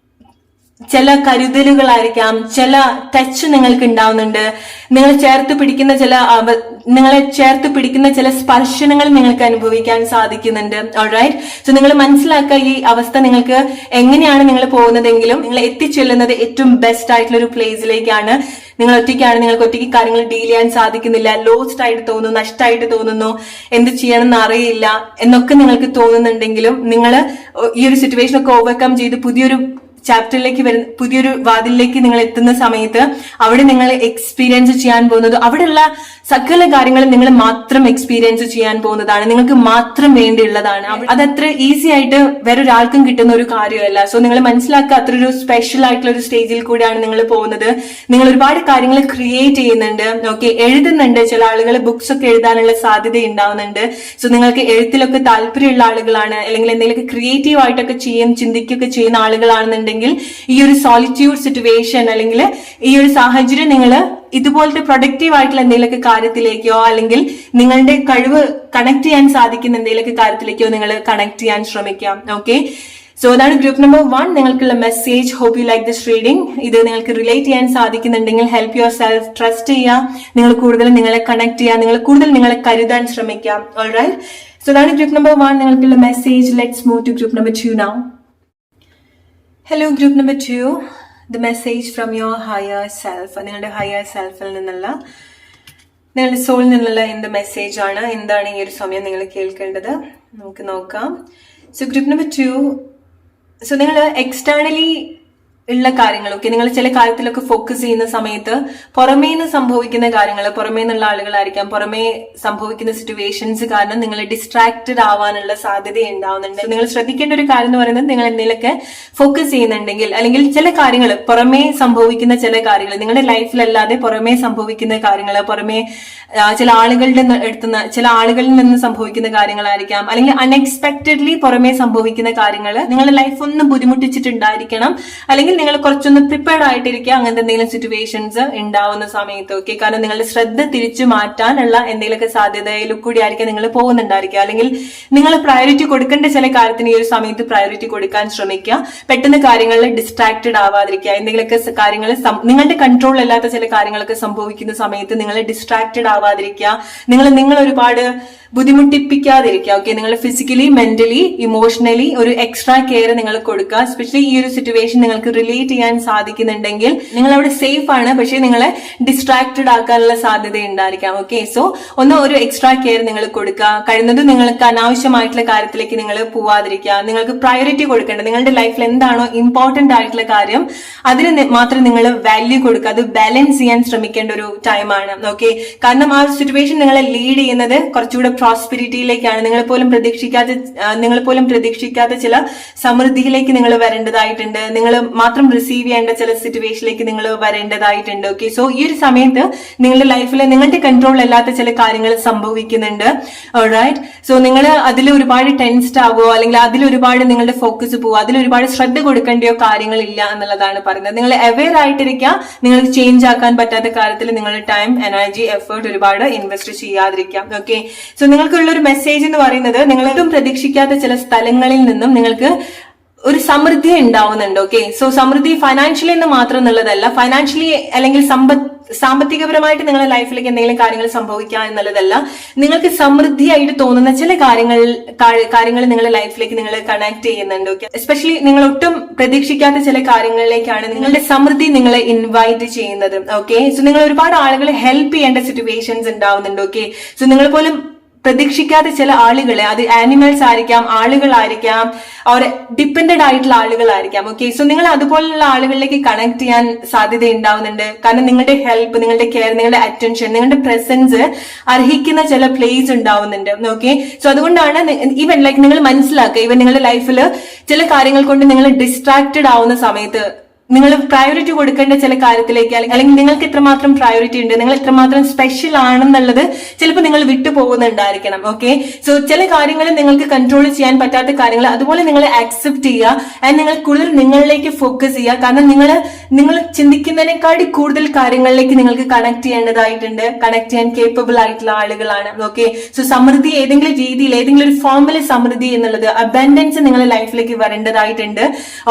ചില കരുതലുകളായിരിക്കാം, ചില ടച്ച് നിങ്ങൾക്ക് ഉണ്ടാവുന്നുണ്ട്. നിങ്ങളെ ചേർത്ത് പിടിക്കുന്ന ചില സ്പർശനങ്ങൾ നിങ്ങൾക്ക് അനുഭവിക്കാൻ സാധിക്കുന്നുണ്ട്. ഓൾറൈറ്റ്, സോ നിങ്ങൾ മനസ്സിലാക്കുക ഈ അവസ്ഥ നിങ്ങൾക്ക് എങ്ങനെയാണ് നിങ്ങൾ പോകുന്നതെങ്കിലും നിങ്ങൾ എത്തിച്ചെല്ലുന്നത് ഏറ്റവും ബെസ്റ്റ് ആയിട്ടുള്ള ഒരു പ്ലേസിലേക്കാണ്. നിങ്ങൾ ഒറ്റയ്ക്കാണ്, നിങ്ങൾക്ക് ഒറ്റയ്ക്ക് കാര്യങ്ങൾ ഡീൽ ചെയ്യാൻ സാധിക്കുന്നില്ല, ലോസ്റ്റ് ആയിട്ട് തോന്നുന്നു, നഷ്ടമായിട്ട് തോന്നുന്നു, എന്ത് ചെയ്യണമെന്ന് അറിയില്ല എന്നൊക്കെ നിങ്ങൾക്ക് തോന്നുന്നുണ്ടെങ്കിലും നിങ്ങൾ ഈ ഒരു സിറ്റുവേഷൻ ഒക്കെ ഓവർകം ചെയ്ത് പുതിയൊരു വാതിലിലേക്ക് നിങ്ങൾ എത്തുന്ന സമയത്ത് അവിടെ നിങ്ങൾ എക്സ്പീരിയൻസ് ചെയ്യാൻ പോകുന്നത്, അവിടെയുള്ള സകല കാര്യങ്ങളും നിങ്ങൾ മാത്രം എക്സ്പീരിയൻസ് ചെയ്യാൻ പോകുന്നതാണ്, നിങ്ങൾക്ക് മാത്രം വേണ്ടിയുള്ളതാണ്. അതത്ര ഈസി ആയിട്ട് വേറൊരാൾക്കും കിട്ടുന്ന ഒരു കാര്യമല്ല. സോ നിങ്ങൾ മനസ്സിലാക്കുക, അത്ര ഒരു സ്പെഷ്യൽ ആയിട്ടുള്ള ഒരു സ്റ്റേജിൽ കൂടിയാണ് നിങ്ങൾ പോകുന്നത്. നിങ്ങൾ ഒരുപാട് കാര്യങ്ങൾ ക്രിയേറ്റ് ചെയ്യുന്നുണ്ട്. ഓക്കെ, എഴുതുന്നുണ്ട്. ചില ആളുകൾ ബുക്സ് ഒക്കെ എഴുതാനുള്ള സാധ്യത ഉണ്ടാവുന്നുണ്ട്. സോ നിങ്ങൾക്ക് എഴുത്തിലൊക്കെ താല്പര്യമുള്ള ആളുകളാണ്, അല്ലെങ്കിൽ എന്തെങ്കിലുമൊക്കെ ക്രിയേറ്റീവ് ആയിട്ടൊക്കെ ചിന്തിക്കുകയൊക്കെ ചെയ്യുന്ന ആളുകളാണെന്നുണ്ടെങ്കിൽ ഈ ഒരു സോളിറ്റ്യൂഡ് സിറ്റുവേഷൻ അല്ലെങ്കിൽ ഈ ഒരു സാഹചര്യം നിങ്ങൾ ഇതുപോലത്തെ പ്രൊഡക്റ്റീവ് ആയിട്ടുള്ള എന്തെങ്കിലുമൊക്കെ കാര്യത്തിലേക്കോ അല്ലെങ്കിൽ നിങ്ങളുടെ കഴിവ് കണക്ട് ചെയ്യാൻ സാധിക്കുന്ന എന്തെങ്കിലുമൊക്കെ കാര്യത്തിലേക്കോ നിങ്ങൾ കണക്ട് ചെയ്യാൻ ശ്രമിക്കാം. ഓക്കെ, സോ അതാണ് ഗ്രൂപ്പ് നമ്പർ 1 നിങ്ങൾക്കുള്ള message. Hope you like this reading. ഇത് നിങ്ങൾക്ക് റിലേറ്റ് ചെയ്യാൻ സാധിക്കുന്നുണ്ടെങ്കിൽ ഹെൽപ്പ് യുവർ സെൽഫ്, ട്രസ്റ്റ് ചെയ്യുക, നിങ്ങൾ കൂടുതൽ നിങ്ങളെ കണക്ട് ചെയ്യുക, നിങ്ങൾ കൂടുതൽ നിങ്ങളെ കരുതാൻ ശ്രമിക്കാം. ഓൾറൈറ്റ്, സോ അതാണ് ഗ്രൂപ്പ് നമ്പർ 1 നിങ്ങൾക്കുള്ള message. Let's move to group number 2 now. Hello group number 2, the message from your higher self. നിങ്ങളുടെ ഹയർ സെൽഫിൽ നിന്നുള്ള, നിങ്ങളുടെ സോളിൽ നിന്നുള്ള എന്ത് മെസ്സേജ് ആണ്, എന്താണ് ഈ ഒരു സമയം നിങ്ങൾ കേൾക്കേണ്ടത് നമുക്ക് നോക്കാം. സോ ഗ്രൂപ്പ് നമ്പർ 2, സോ നിങ്ങൾ എക്സ്റ്റേണലി ഉള്ള കാര്യങ്ങളൊക്കെ നിങ്ങൾ ചില കാര്യത്തിലൊക്കെ ഫോക്കസ് ചെയ്യുന്ന സമയത്ത് പുറമേ നിന്ന് സംഭവിക്കുന്ന കാര്യങ്ങൾ, പുറമേ നിന്നുള്ള ആളുകളായിരിക്കാം, പുറമേ സംഭവിക്കുന്ന സിറ്റുവേഷൻസ് കാരണം നിങ്ങൾ ഡിസ്ട്രാക്റ്റഡ് ആവാനുള്ള സാധ്യത ഉണ്ടാവുന്നുണ്ട്. നിങ്ങൾ ശ്രദ്ധിക്കേണ്ട ഒരു കാര്യം എന്ന് പറയുന്നത് നിങ്ങൾ എന്തെങ്കിലുമൊക്കെ ഫോക്കസ് ചെയ്യുന്നുണ്ടെങ്കിൽ, അല്ലെങ്കിൽ ചില കാര്യങ്ങൾ പുറമേ സംഭവിക്കുന്ന ചില കാര്യങ്ങൾ നിങ്ങളുടെ ലൈഫിലല്ലാതെ പുറമേ സംഭവിക്കുന്ന കാര്യങ്ങൾ, പുറമേ ചില ആളുകളിൽ നിന്ന് സംഭവിക്കുന്ന കാര്യങ്ങളായിരിക്കാം, അല്ലെങ്കിൽ അൺഎക്സ്പെക്ടഡ്ലി പുറമേ സംഭവിക്കുന്ന കാര്യങ്ങൾ നിങ്ങളുടെ ലൈഫ് ഒന്ന് ബുദ്ധിമുട്ടിച്ചിട്ടുണ്ടായിരിക്കണം, അല്ലെങ്കിൽ നിങ്ങൾ കുറച്ചൊന്ന് പ്രിപ്പയർഡ് ആയിട്ടിരിക്കുക അങ്ങനത്തെ എന്തെങ്കിലും സിറ്റുവേഷൻസ് ഉണ്ടാവുന്ന സമയത്ത്. ഓക്കെ, കാരണം നിങ്ങളുടെ ശ്രദ്ധ തിരിച്ചു മാറ്റാനുള്ള എന്തെങ്കിലുമൊക്കെ സാധ്യതയിൽ കൂടി ആയിരിക്കും നിങ്ങൾ പോകുന്നുണ്ടായിരിക്കുക, അല്ലെങ്കിൽ നിങ്ങൾ പ്രയോറിറ്റി കൊടുക്കേണ്ട ചില കാര്യത്തിന് ഈ ഒരു സമയത്ത് പ്രയോറിറ്റി കൊടുക്കാൻ ശ്രമിക്കുക. പെട്ടെന്ന് കാര്യങ്ങളിൽ ഡിസ്ട്രാക്റ്റഡ് ആവാതിരിക്കുക. എന്തെങ്കിലുമൊക്കെ കാര്യങ്ങൾ നിങ്ങളുടെ കൺട്രോൾ അല്ലാത്ത ചില കാര്യങ്ങളൊക്കെ സംഭവിക്കുന്ന സമയത്ത് നിങ്ങൾ ഡിസ്ട്രാക്റ്റഡ് ആവാതിരിക്കുക. നിങ്ങൾ ഒരുപാട് ബുദ്ധിമുട്ടിപ്പിക്കാതിരിക്കുക. ഓക്കെ, നിങ്ങൾ ഫിസിക്കലി, മെന്റലി, ഇമോഷണലി ഒരു എക്സ്ട്രാ കെയർ നിങ്ങൾ കൊടുക്കുക. എസ്പെഷ്യലി ഈ ഒരു സിറ്റുവേഷൻ നിങ്ങൾക്ക് റിലേറ്റ് ചെയ്യാൻ സാധിക്കുന്നുണ്ടെങ്കിൽ നിങ്ങൾ അവിടെ സേഫ് ആണ്, പക്ഷേ നിങ്ങളെ ഡിസ്ട്രാക്റ്റഡ് ആക്കാനുള്ള സാധ്യത ഉണ്ടായിരിക്കാം. ഓക്കെ, സോ ഒരു എക്സ്ട്രാ കെയർ നിങ്ങൾ കൊടുക്കുക. കഴിയുന്നതും നിങ്ങൾക്ക് അനാവശ്യമായിട്ടുള്ള കാര്യത്തിലേക്ക് നിങ്ങൾ പോവാതിരിക്കുക. നിങ്ങൾക്ക് പ്രയോറിറ്റി കൊടുക്കേണ്ടത് നിങ്ങളുടെ ലൈഫിൽ എന്താണോ ഇമ്പോർട്ടന്റ് ആയിട്ടുള്ള കാര്യം അതിന് മാത്രം നിങ്ങൾ വാല്യൂ കൊടുക്കുക. അത് ബാലൻസ് ചെയ്യാൻ ശ്രമിക്കേണ്ട ഒരു ടൈമാണ്. ഓക്കെ, കാരണം ആ ഒരു സിറ്റുവേഷൻ നിങ്ങളെ ലീഡ് ചെയ്യുന്നത് കുറച്ചുകൂടെ പ്രോസ്പെരിറ്റിയിലേക്കാണ്. നിങ്ങൾ പോലും പ്രതീക്ഷിക്കാത്ത ചില സമൃദ്ധിയിലേക്ക് നിങ്ങൾ വരേണ്ടതായിട്ടുണ്ട്. നിങ്ങൾ മാത്രം റിസീവ് ചെയ്യേണ്ട ചില സിറ്റുവേഷനിലേക്ക് നിങ്ങൾ വരേണ്ടതായിട്ടുണ്ട്. ഓക്കെ, സോ ഈ ഒരു സമയത്ത് നിങ്ങളുടെ ലൈഫിൽ നിങ്ങളുടെ കൺട്രോൾ അല്ലാത്ത ചില കാര്യങ്ങൾ സംഭവിക്കുന്നുണ്ട്. ഓൾറൈറ്റ്, സോ നിങ്ങൾ അതിൽ ഒരുപാട് ടെൻസ്ഡ് ആവുമോ, അല്ലെങ്കിൽ അതിൽ ഒരുപാട് നിങ്ങളുടെ ഫോക്കസ് പോവോ, അതിൽ ഒരുപാട് ശ്രദ്ധ കൊടുക്കേണ്ടയോ കാര്യങ്ങളില്ല എന്നുള്ളതാണ് പറയുന്നത്. നിങ്ങൾ അവെയർ ആയിട്ടിരിക്കുക. നിങ്ങൾക്ക് ചേഞ്ച് ആക്കാൻ പറ്റാത്ത കാര്യത്തിൽ നിങ്ങളുടെ ടൈം, എനർജി, എഫേർട്ട് ഒരുപാട് ഇൻവെസ്റ്റ് ചെയ്യാതിരിക്കാം. ഓക്കെ, സോ നിങ്ങൾക്കുള്ള ഒരു മെസ്സേജ് എന്ന് പറയുന്നത് നിങ്ങൾ ഒട്ടും പ്രതീക്ഷിക്കാത്ത ചില സ്ഥലങ്ങളിൽ നിന്നും നിങ്ങൾക്ക് ഒരു സമൃദ്ധി ഉണ്ടാവുന്നുണ്ട്. ഓക്കെ, സോ സമൃദ്ധി ഫൈനാൻഷ്യലി എന്ന് മാത്രം എന്നുള്ളതല്ല, ഫൈനാൻഷ്യലി അല്ലെങ്കിൽ സാമ്പത്തികപരമായിട്ട് നിങ്ങളുടെ ലൈഫിലേക്ക് എന്തെങ്കിലും കാര്യങ്ങൾ സംഭവിക്കുക എന്നുള്ളതല്ല, നിങ്ങൾക്ക് സമൃദ്ധിയായിട്ട് തോന്നുന്ന ചില കാര്യങ്ങൾ നിങ്ങളുടെ ലൈഫിലേക്ക് നിങ്ങൾ കണക്ട് ചെയ്യുന്നുണ്ട്. ഓക്കെ, എസ്പെഷ്യലി നിങ്ങൾ ഒട്ടും പ്രതീക്ഷിക്കാത്ത ചില കാര്യങ്ങളിലേക്കാണ് നിങ്ങളുടെ സമൃദ്ധി നിങ്ങളെ ഇൻവൈറ്റ് ചെയ്യുന്നത്. ഓക്കെ, സോ നിങ്ങൾ ഒരുപാട് ആളുകളെ ഹെൽപ്പ് ചെയ്യേണ്ട സിറ്റുവേഷൻസ് ഉണ്ടാവുന്നുണ്ട്. ഓക്കെ, സോ നിങ്ങൾ പോലും പ്രതീക്ഷിക്കാത്ത ചില ആളുകളെ, അത് ആനിമൽസ് ആയിരിക്കാം, ആളുകളായിരിക്കാം, അവർ ഡിപ്പെൻഡഡ് ആയിട്ടുള്ള ആളുകളായിരിക്കാം. ഓക്കെ, സോ നിങ്ങൾ അതുപോലുള്ള ആളുകളിലേക്ക് കണക്ട് ചെയ്യാൻ സാധ്യത ഉണ്ടാവുന്നുണ്ട്. കാരണം നിങ്ങളുടെ ഹെൽപ്പ്, നിങ്ങളുടെ കെയർ, നിങ്ങളുടെ അറ്റൻഷൻ, നിങ്ങളുടെ പ്രസൻസ് അർഹിക്കുന്ന ചില പ്ലേസ് ഉണ്ടാവുന്നുണ്ട്. ഓക്കെ, സോ അതുകൊണ്ടാണ് ഈവൻ ലൈക്ക് നിങ്ങൾ മനസ്സിലാക്കുക, ഈവൻ നിങ്ങളുടെ ലൈഫിൽ ചില കാര്യങ്ങൾ കൊണ്ട് നിങ്ങൾ ഡിസ്ട്രാക്റ്റഡ് ആവുന്ന സമയത്ത് നിങ്ങൾ പ്രയോറിറ്റി കൊടുക്കേണ്ട ചില കാര്യത്തിലേക്ക്, അല്ലെങ്കിൽ നിങ്ങൾക്ക് എത്രമാത്രം പ്രയോറിറ്റി ഉണ്ട്, നിങ്ങൾ എത്രമാത്രം സ്പെഷ്യൽ ആണെന്നുള്ളത് ചിലപ്പോൾ നിങ്ങൾ വിട്ടുപോകുന്നുണ്ടായിരിക്കണം. ഓക്കെ, സോ ചില കാര്യങ്ങൾ നിങ്ങൾക്ക് കൺട്രോൾ ചെയ്യാൻ പറ്റാത്ത കാര്യങ്ങൾ അതുപോലെ നിങ്ങൾ ആക്സെപ്റ്റ് ചെയ്യുക. ആൻഡ് നിങ്ങൾ കൂടുതൽ നിങ്ങളിലേക്ക് ഫോക്കസ് ചെയ്യുക. കാരണം നിങ്ങൾ ചിന്തിക്കുന്നതിനേക്കാളും കൂടുതൽ കാര്യങ്ങളിലേക്ക് നിങ്ങൾക്ക് കണക്ട് ചെയ്യേണ്ടതായിട്ടുണ്ട്. കണക്ട് ചെയ്യാൻ കേപ്പബിൾ ആയിട്ടുള്ള ആളുകളാണ്. ഓക്കെ, സോ സമൃദ്ധി ഏതെങ്കിലും രീതിയിൽ, ഏതെങ്കിലും ഒരു ഫോമിൽ സമൃദ്ധി എന്നുള്ളത്, അബൻഡൻസ് നിങ്ങളുടെ ലൈഫിലേക്ക് വരേണ്ടതായിട്ടുണ്ട്.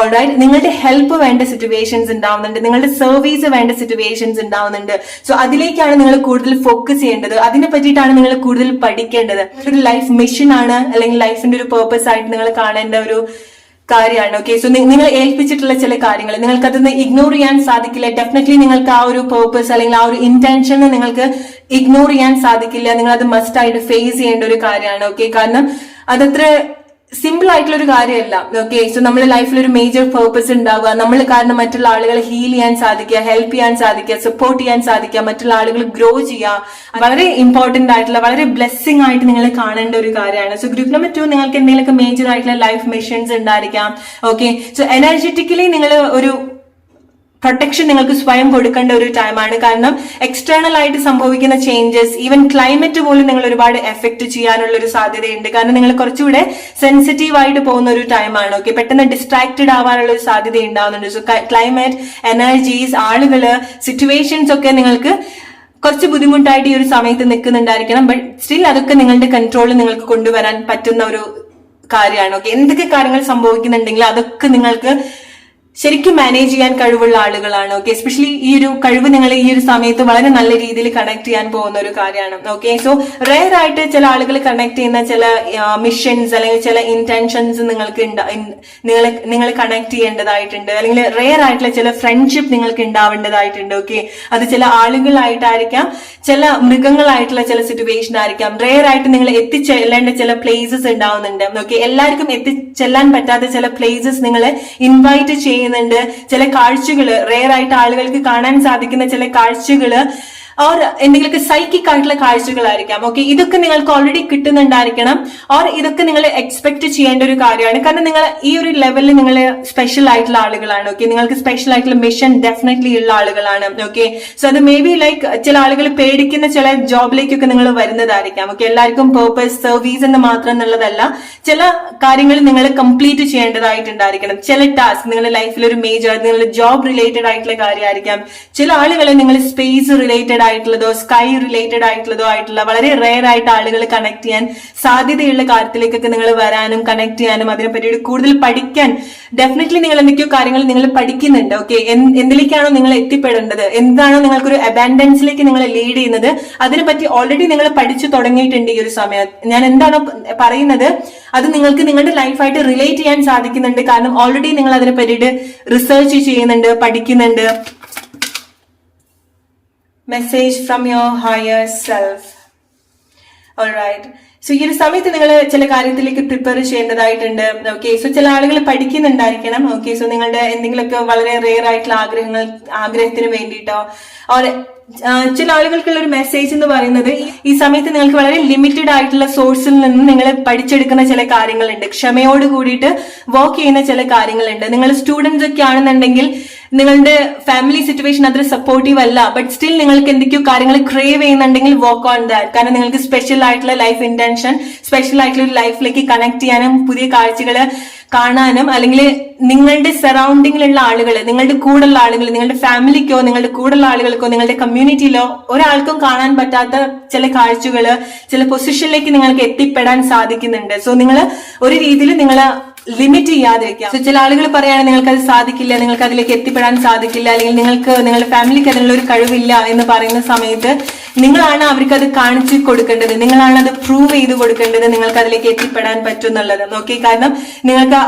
ഓൾറൈറ്റ്, നിങ്ങളുടെ ഹെൽപ്പ് വേണ്ട സിറ്റുവേഷൻസ് ഉണ്ടാവുന്നുണ്ട്, നിങ്ങളുടെ സർവീസ് വേണ്ട സിറ്റുവേഷൻസ് ഉണ്ടാവുന്നുണ്ട്. സോ അതിലേക്കാണ് നിങ്ങൾ കൂടുതൽ ഫോക്കസ് ചെയ്യേണ്ടത്. അതിനെ പറ്റിയിട്ടാണ് നിങ്ങൾ കൂടുതൽ പഠിക്കേണ്ടത്. ഒരു ലൈഫ് മിഷൻ ആണ്, അല്ലെങ്കിൽ ലൈഫിന്റെ ഒരു പേർപ്പസ് ആയിട്ട് നിങ്ങൾ കാണേണ്ട ഒരു കാര്യമാണ്. ഓക്കെ, സോ നിങ്ങൾ ഏൽപ്പിച്ചിട്ടുള്ള ചില കാര്യങ്ങൾ നിങ്ങൾക്ക് അതൊന്ന് ഇഗ്നോർ ചെയ്യാൻ സാധിക്കില്ല. ഡെഫിനറ്റ്ലി നിങ്ങൾക്ക് ആ ഒരു പേർപ്പസ് അല്ലെങ്കിൽ ആ ഒരു ഇന്റൻഷൻ നിങ്ങൾക്ക് ഇഗ്നോർ ചെയ്യാൻ സാധിക്കില്ല. നിങ്ങൾ അത് മസ്റ്റ് ആയിട്ട് ഫേസ് ചെയ്യേണ്ട ഒരു കാര്യമാണ്. ഓക്കെ, കാരണം അതത്ര സിമ്പിൾ ആയിട്ടുള്ള ഒരു കാര്യമല്ല. ഓക്കെ, സോ നമ്മുടെ ലൈഫിൽ ഒരു മേജർ പേർപ്പസ് ഉണ്ടാവുക, നമ്മൾ കാരണം മറ്റുള്ള ആളുകളെ ഹീൽ ചെയ്യാൻ സാധിക്കുക, ഹെൽപ്പ് ചെയ്യാൻ സാധിക്കുക, സപ്പോർട്ട് ചെയ്യാൻ സാധിക്കുക, മറ്റുള്ള ആളുകൾ ഗ്രോ ചെയ്യുക, വളരെ ഇമ്പോർട്ടന്റ് ആയിട്ടുള്ള, വളരെ ബ്ലെസ്സിങ് ആയിട്ട് നിങ്ങൾ കാണേണ്ട ഒരു കാര്യമാണ്. സോ ഗ്രൂപ്പ് നമ്പർ 2 നിങ്ങൾക്ക് എന്തെങ്കിലുമൊക്കെ മേജർ ആയിട്ടുള്ള ലൈഫ് മിഷൻസ് ഉണ്ടായിരിക്കാം. ഓക്കെ, സോ എനർജറ്റിക്കലി നിങ്ങൾ ഒരു പ്രൊട്ടക്ഷൻ നിങ്ങൾക്ക് സ്വയം കൊടുക്കേണ്ട ഒരു ടൈമാണ്. കാരണം എക്സ്റ്റേണൽ ആയിട്ട് സംഭവിക്കുന്ന ചേഞ്ചസ്, ഈവൻ ക്ലൈമറ്റ് പോലും നിങ്ങൾ ഒരുപാട് എഫക്ട് ചെയ്യാനുള്ള ഒരു സാധ്യതയുണ്ട്. കാരണം നിങ്ങൾ കുറച്ചുകൂടെ സെൻസിറ്റീവ് ആയിട്ട് പോകുന്ന ഒരു ടൈമാണ്. ഓക്കെ, പെട്ടെന്ന് ഡിസ്ട്രാക്റ്റഡ് ആവാനുള്ള ഒരു സാധ്യത ഉണ്ടാവുന്നുണ്ട്. സോ ക്ലൈമറ്റ്, എനർജീസ്, ആളുകള്, സിറ്റുവേഷൻസ് ഒക്കെ നിങ്ങൾക്ക് കുറച്ച് ബുദ്ധിമുട്ടായിട്ട് ഈ ഒരു സമയത്ത് നിൽക്കുന്നുണ്ടായിരിക്കണം. ബട്ട് സ്റ്റിൽ അതൊക്കെ നിങ്ങളുടെ കൺട്രോളിൽ നിങ്ങൾക്ക് കൊണ്ടുവരാൻ പറ്റുന്ന ഒരു കാര്യമാണ്. ഓക്കെ, എന്തൊക്കെ കാര്യങ്ങൾ സംഭവിക്കുന്നുണ്ടെങ്കിൽ അതൊക്കെ നിങ്ങൾക്ക് ശരിക്കും മാനേജ് ചെയ്യാൻ കഴിവുള്ള ആളുകളാണ്. ഓക്കെ, എസ്പെഷ്യലി ഈ ഒരു കഴിവ് നിങ്ങൾ ഈ ഒരു സമയത്ത് വളരെ നല്ല രീതിയിൽ കണക്ട് ചെയ്യാൻ പോകുന്ന ഒരു കാര്യമാണ്. ഓക്കെ, സോ റെയർ ആയിട്ട് ചില ആളുകൾ കണക്ട് ചെയ്യുന്ന ചില മിഷൻസ് അല്ലെങ്കിൽ ചില ഇന്റൻഷൻസ് നിങ്ങൾക്ക് നിങ്ങൾ കണക്ട് ചെയ്യേണ്ടതായിട്ടുണ്ട്. അല്ലെങ്കിൽ റെയർ ആയിട്ടുള്ള ചില ഫ്രണ്ട്ഷിപ്പ് നിങ്ങൾക്ക് ഉണ്ടാവേണ്ടതായിട്ടുണ്ട്. ഓക്കെ, അത് ചില ആളുകളായിട്ടായിരിക്കാം, ചില മൃഗങ്ങളായിട്ടുള്ള ചില സിറ്റുവേഷൻ ആയിരിക്കാം. റെയർ ആയിട്ട് നിങ്ങൾ എത്തിച്ചെല്ലേണ്ട ചില പ്ലേസസ് ഉണ്ടാവുന്നുണ്ട്. ഓക്കെ, എല്ലാവർക്കും എത്തിച്ചെല്ലാൻ പറ്റാത്ത ചില പ്ലേസസ് നിങ്ങൾ ഇൻവൈറ്റ് ചെയ്യുന്നുണ്ട്. ചില കാഴ്ചകള്, റെയർ ആയിട്ട് ആളുകൾക്ക് കാണാൻ സാധിക്കുന്ന ചില കാഴ്ചകള്, ഓർ എന്തെങ്കിലുമൊക്കെ സൈക്കിക് ആയിട്ടുള്ള കാഴ്ചകളായിരിക്കാം. ഓക്കെ, ഇതൊക്കെ നിങ്ങൾക്ക് ഓൾറെഡി കിട്ടുന്നുണ്ടായിരിക്കണം. ഓർ ഇതൊക്കെ നിങ്ങൾ എക്സ്പെക്ട് ചെയ്യേണ്ട ഒരു കാര്യമാണ്. കാരണം നിങ്ങൾ ഈ ഒരു ലെവലിൽ നിങ്ങൾ സ്പെഷ്യൽ ആയിട്ടുള്ള ആളുകളാണ്. ഓക്കെ, നിങ്ങൾക്ക് സ്പെഷ്യൽ ആയിട്ടുള്ള മിഷൻ ഡെഫിനറ്റ്ലി ഉള്ള ആളുകളാണ്. ഓക്കെ, സോ അത് മേ ബി ലൈക്ക് ചില ആളുകൾ പേടിക്കുന്ന ചില ജോബിലേക്കൊക്കെ നിങ്ങൾ വരുന്നതായിരിക്കാം. ഓക്കെ, എല്ലാവർക്കും പേർപ്പസ്, സർവീസ് എന്ന് മാത്രം എന്നുള്ളതല്ല, ചില കാര്യങ്ങൾ നിങ്ങൾ കംപ്ലീറ്റ് ചെയ്യേണ്ടതായിട്ടുണ്ടായിരിക്കണം. ചില ടാസ്ക് നിങ്ങളുടെ ലൈഫിൽ ഒരു മേജർ, നിങ്ങളുടെ ജോബ് റിലേറ്റഡ് ആയിട്ടുള്ള കാര്യമായിരിക്കാം. ചില ആളുകളെ നിങ്ങൾ സ്പേസ് റിലേറ്റഡ് ആയിട്ടുള്ളതോ സ്കൈ റിലേറ്റഡ് ആയിട്ടുള്ള വളരെ റെയർ ആയിട്ട് ആളുകൾ കണക്ട് ചെയ്യാൻ സാധ്യതയുള്ള കാര്യത്തിലേക്കൊക്കെ നിങ്ങൾ വരാനും കണക്ട് ചെയ്യാനും അതിനെപ്പറ്റി കൂടുതൽ പഠിക്കാൻ ഡെഫിനറ്റ്ലി നിങ്ങൾ എന്തൊക്കെയോ കാര്യങ്ങൾ നിങ്ങൾ പഠിക്കുന്നുണ്ട്. ഓക്കെ, എന്തിലേക്കാണോ നിങ്ങൾ എത്തിപ്പെടേണ്ടത്, എന്താണോ നിങ്ങൾക്കൊരു അബാൻഡൻസിലേക്ക് നിങ്ങൾ ലീഡ് ചെയ്യുന്നത്, അതിനെപ്പറ്റി ഓൾറെഡി നിങ്ങൾ പഠിച്ചു തുടങ്ങിയിട്ടുണ്ട്. ഈ ഒരു സമയത്ത് ഞാൻ എന്താണോ പറയുന്നത് അത് നിങ്ങൾക്ക് നിങ്ങളുടെ ലൈഫായിട്ട് റിലേറ്റ് ചെയ്യാൻ സാധിക്കുന്നുണ്ട്. കാരണം ഓൾറെഡി നിങ്ങൾ അതിനെ പറ്റിയിട്ട് റിസർച്ച് ചെയ്യുന്നുണ്ട്, പഠിക്കുന്നുണ്ട്. Message from your higher self. Alright, so ഈ ഒരു സമയത്ത് നിങ്ങൾ ചില കാര്യത്തിലേക്ക് പ്രിപ്പയർ ചെയ്യേണ്ടതായിട്ടുണ്ട്. ഓക്കെ, സോ ചില ആളുകൾ പഠിക്കുന്നുണ്ടായിരിക്കണം. ഓക്കെ, സോ നിങ്ങളുടെ എന്തെങ്കിലുമൊക്കെ വളരെ റെയർ ആയിട്ടുള്ള ആഗ്രഹത്തിന് വേണ്ടിയിട്ടോ ഓർ ചില ആളുകൾക്കുള്ള ഒരു മെസ്സേജ് എന്ന് പറയുന്നത് ഈ സമയത്ത് നിങ്ങൾക്ക് വളരെ ലിമിറ്റഡ് ആയിട്ടുള്ള സോഴ്സിൽ നിന്ന് നിങ്ങൾ പഠിച്ചെടുക്കുന്ന ചില കാര്യങ്ങളുണ്ട്. ക്ഷമയോട് കൂടിയിട്ട് വർക്ക് ചെയ്യുന്ന ചില കാര്യങ്ങളുണ്ട്. നിങ്ങൾ സ്റ്റുഡൻസ് ഒക്കെ ആണെന്നുണ്ടെങ്കിൽ നിങ്ങളുടെ ഫാമിലി സിറ്റുവേഷൻ അത്ര സപ്പോർട്ടീവ് അല്ല, ബട്ട് സ്റ്റിൽ നിങ്ങൾക്ക് എന്തൊക്കെയോ കാര്യങ്ങൾ ക്രേവ് ചെയ്യുന്നുണ്ടെങ്കിൽ വർക്ക് ഓൺ ദാറ്റ്. കാരണം നിങ്ങൾക്ക് സ്പെഷ്യൽ ആയിട്ടുള്ള ലൈഫ് ഇന്റൻഷൻ, സ്പെഷ്യൽ ആയിട്ടുള്ള ഒരു ലൈഫിലേക്ക് കണക്ട് ചെയ്യാനും പുതിയ കാഴ്ചകൾ കാണാനും, അല്ലെങ്കിൽ നിങ്ങളുടെ സറൗണ്ടിങ്ങിലുള്ള ആളുകൾ, നിങ്ങളുടെ കൂടെയുള്ള ആളുകൾ, നിങ്ങളുടെ ഫാമിലിക്കോ നിങ്ങളുടെ കൂടെയുള്ള ആളുകൾക്കോ നിങ്ങളുടെ കമ്മ്യൂണിറ്റിയിലോ ഒരാൾക്കും കാണാൻ പറ്റാത്ത ചില കാഴ്ചകൾ, ചില പൊസിഷനിലേക്ക് നിങ്ങൾക്ക് എത്തിപ്പെടാൻ സാധിക്കുന്നുണ്ട്. സോ നിങ്ങൾ ഒരു രീതിയിൽ നിങ്ങൾ ലിമിറ്റ് ചെയ്യാതിരിക്കാം. സോ ചില ആളുകൾ പറയാണ് നിങ്ങൾക്ക് അത് സാധിക്കില്ല, നിങ്ങൾക്ക് അതിലേക്ക് എത്തിപ്പെടാൻ സാധിക്കില്ല, അല്ലെങ്കിൽ നിങ്ങൾക്ക് നിങ്ങളുടെ ഫാമിലിക്ക് അതിനുള്ള ഒരു കഴിവില്ല എന്ന് പറയുന്ന സമയത്ത് നിങ്ങളാണ് അവർക്ക് അത് കാണിച്ചു കൊടുക്കേണ്ടത്, നിങ്ങളാണ് അത് പ്രൂവ് ചെയ്ത് കൊടുക്കേണ്ടത് നിങ്ങൾക്ക് അതിലേക്ക് എത്തിപ്പെടാൻ പറ്റും എന്നുള്ളത്. ഓക്കെ, കാരണം നിങ്ങൾക്ക്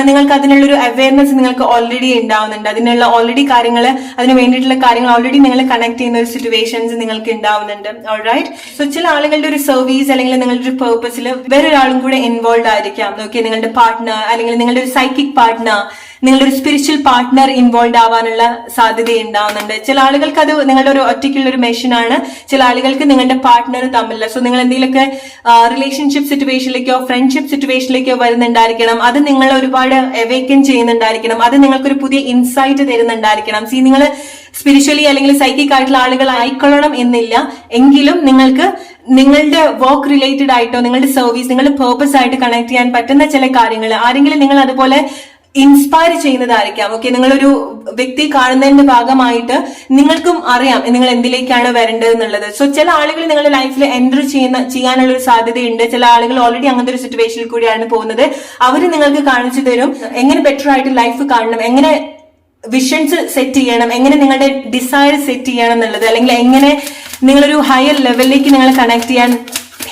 നിങ്ങൾക്ക് അതിനുള്ള ഒരു അവയർനെസ് നിങ്ങൾക്ക് ഓൾറെഡി ഉണ്ടാവുന്നുണ്ട്, അതിനുള്ള ഓൾറെഡി കാര്യങ്ങൾ, അതിന് വേണ്ടിയിട്ടുള്ള കാര്യങ്ങൾ ഓൾറെഡി നിങ്ങൾ കണക്ട് ചെയ്യുന്ന ഒരു സിറ്റുവേഷൻസ് നിങ്ങൾക്ക് ഉണ്ടാവുന്നുണ്ട്. ഓൾറൈറ്റ്. സോ ചില ആളുകളുടെ ഒരു സർവീസ് അല്ലെങ്കിൽ നിങ്ങളുടെ ഒരു പേർപ്പസിൽ വേറൊരാളും കൂടെ ഇൻവോൾവ് ആയിരിക്കാം. ഓക്കെ, നിങ്ങളുടെ പാർട്ട്ണർ അല്ലെങ്കിൽ നിങ്ങളുടെ ഒരു സൈക്കിക് പാർട്ട്ണർ, നിങ്ങളുടെ ഒരു സ്പിരിച്വൽ പാർട്ട്ണർ ഇൻവോൾവ് ആവാനുള്ള സാധ്യത ഉണ്ടാവുന്നുണ്ട്. ചില ആളുകൾക്ക് അത് നിങ്ങളുടെ ഒരു ഒറ്റയ്ക്കുള്ള ഒരു മെഷീനാണ്, ചില ആളുകൾക്ക് നിങ്ങളുടെ പാർട്ട്ണർ തമ്മില്ല. സോ നിങ്ങൾ എന്തെങ്കിലുമൊക്കെ റിലേഷൻഷിപ്പ് സിറ്റുവേഷനിലേക്കോ ഫ്രണ്ട്ഷിപ്പ് സിറ്റുവേഷനിലേക്കോ വരുന്നുണ്ടായിരിക്കണം, അത് നിങ്ങൾ ഒരുപാട് അവേക്കൻ ചെയ്യുന്നുണ്ടായിരിക്കണം, അത് നിങ്ങൾക്കൊരു പുതിയ ഇൻസൈറ്റ് തരുന്നുണ്ടായിരിക്കണം. നിങ്ങൾ സ്പിരിച്വലി അല്ലെങ്കിൽ സൈക്കിക് ആയിട്ടുള്ള ആളുകൾ ആയിക്കൊള്ളണം എന്നില്ല, എങ്കിലും നിങ്ങൾക്ക് നിങ്ങളുടെ വർക്ക് റിലേറ്റഡ് ആയിട്ടോ നിങ്ങളുടെ സർവീസ് നിങ്ങളുടെ പേർപ്പസ് ആയിട്ട് കണക്ട് ചെയ്യാൻ പറ്റുന്ന ചില കാര്യങ്ങൾ ആരെങ്കിലും നിങ്ങൾ അതുപോലെ ഇൻസ്പയർ ചെയ്യുന്നതായിരിക്കാം. ഓക്കെ, നിങ്ങളൊരു വ്യക്തി കാണുന്നതിന്റെ ഭാഗമായിട്ട് നിങ്ങൾക്കും അറിയാം നിങ്ങൾ എന്തിലേക്കാണ് വരേണ്ടത് എന്നുള്ളത്. സോ ചില ആളുകൾ നിങ്ങളുടെ ലൈഫിൽ എൻറ്റർ ചെയ്യാനുള്ള ഒരു സാധ്യതയുണ്ട്. ചില ആളുകൾ ഓൾറെഡി അങ്ങനത്തെ ഒരു സിറ്റുവേഷനിൽ കൂടിയാണ് പോകുന്നത്. അവർ നിങ്ങൾക്ക് കാണിച്ചു തരും എങ്ങനെ ബെറ്റർ ആയിട്ട് ലൈഫ് കാണണം, എങ്ങനെ വിഷൻസ് സെറ്റ് ചെയ്യണം, എങ്ങനെ നിങ്ങളുടെ ഡിസയർ സെറ്റ് ചെയ്യണം എന്നുള്ളത്, അല്ലെങ്കിൽ എങ്ങനെ നിങ്ങളൊരു ഹയർ ലെവലിലേക്ക് നിങ്ങൾ കണക്ട് ചെയ്യാൻ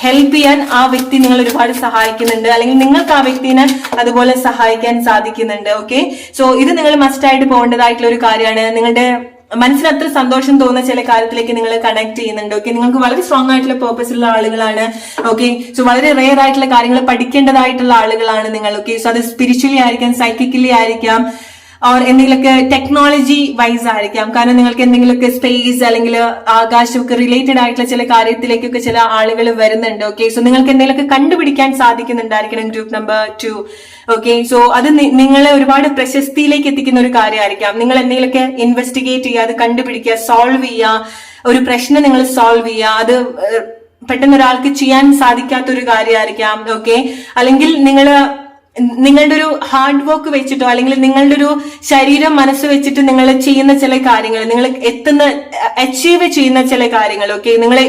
ഹെൽപ്പ് ചെയ്യാൻ ആ വ്യക്തി നിങ്ങൾ ഒരുപാട് സഹായിക്കുന്നുണ്ട്, അല്ലെങ്കിൽ നിങ്ങൾക്ക് ആ വ്യക്തിനെ അതുപോലെ സഹായിക്കാൻ സാധിക്കുന്നുണ്ട്. ഓക്കെ, സോ ഇത് നിങ്ങൾ മസ്റ്റ് ആയിട്ട് പോകേണ്ടതായിട്ടുള്ള ഒരു കാര്യമാണ്. നിങ്ങളുടെ മനസ്സിന് അത്ര സന്തോഷം തോന്നുന്ന ചില കാര്യത്തിലേക്ക് നിങ്ങൾ കണക്ട് ചെയ്യുന്നുണ്ട്. ഓക്കെ, നിങ്ങൾക്ക് വളരെ സ്ട്രോങ് ആയിട്ടുള്ള പേർപ്പസ് ഉള്ള ആളുകളാണ്. ഓക്കെ, സോ വളരെ റെയർ ആയിട്ടുള്ള കാര്യങ്ങൾ പഠിക്കേണ്ടതായിട്ടുള്ള ആളുകളാണ് നിങ്ങൾ. ഓക്കെ, സോ അത് സ്പിരിച്വലി ആയിരിക്കാം, സൈക്കിക്കലി ആയിരിക്കാം, ഓർ എന്തെങ്കിലുമൊക്കെ ടെക്നോളജി വൈസ് ആയിരിക്കാം. കാരണം നിങ്ങൾക്ക് എന്തെങ്കിലുമൊക്കെ സ്പേസ് അല്ലെങ്കിൽ ആകാശമൊക്കെ റിലേറ്റഡ് ആയിട്ടുള്ള ചില കാര്യത്തിലേക്കൊക്കെ ചില ആളുകൾ വരുന്നുണ്ട്. ഓക്കെ, സോ നിങ്ങൾക്ക് എന്തെങ്കിലുമൊക്കെ കണ്ടുപിടിക്കാൻ സാധിക്കുന്നുണ്ടായിരിക്കണം ഗ്രൂപ്പ് നമ്പർ 2. ഓക്കെ, സോ അത് നിങ്ങളെ ഒരുപാട് പ്രശസ്തിയിലേക്ക് എത്തിക്കുന്ന ഒരു കാര്യമായിരിക്കാം. നിങ്ങൾ എന്തെങ്കിലുമൊക്കെ ഇൻവെസ്റ്റിഗേറ്റ് ചെയ്യുക, അത് കണ്ടുപിടിക്കുക, സോൾവ് ചെയ്യുക, ഒരു പ്രശ്നം നിങ്ങൾ സോൾവ് ചെയ്യുക, അത് പെട്ടെന്ന് ഒരാൾക്ക് ചെയ്യാൻ സാധിക്കാത്തൊരു കാര്യമായിരിക്കാം. ഓക്കെ, അല്ലെങ്കിൽ നിങ്ങളുടെ ഒരു ഹാർഡ് വർക്ക് വെച്ചിട്ടോ അല്ലെങ്കിൽ നിങ്ങളുടെ ഒരു ശരീരം മനസ്സ് വെച്ചിട്ട് നിങ്ങൾ ചെയ്യുന്ന ചില കാര്യങ്ങൾ, നിങ്ങൾ അച്ചീവ് ചെയ്യുന്ന ചില കാര്യങ്ങൾ, ഓക്കെ, നിങ്ങളെ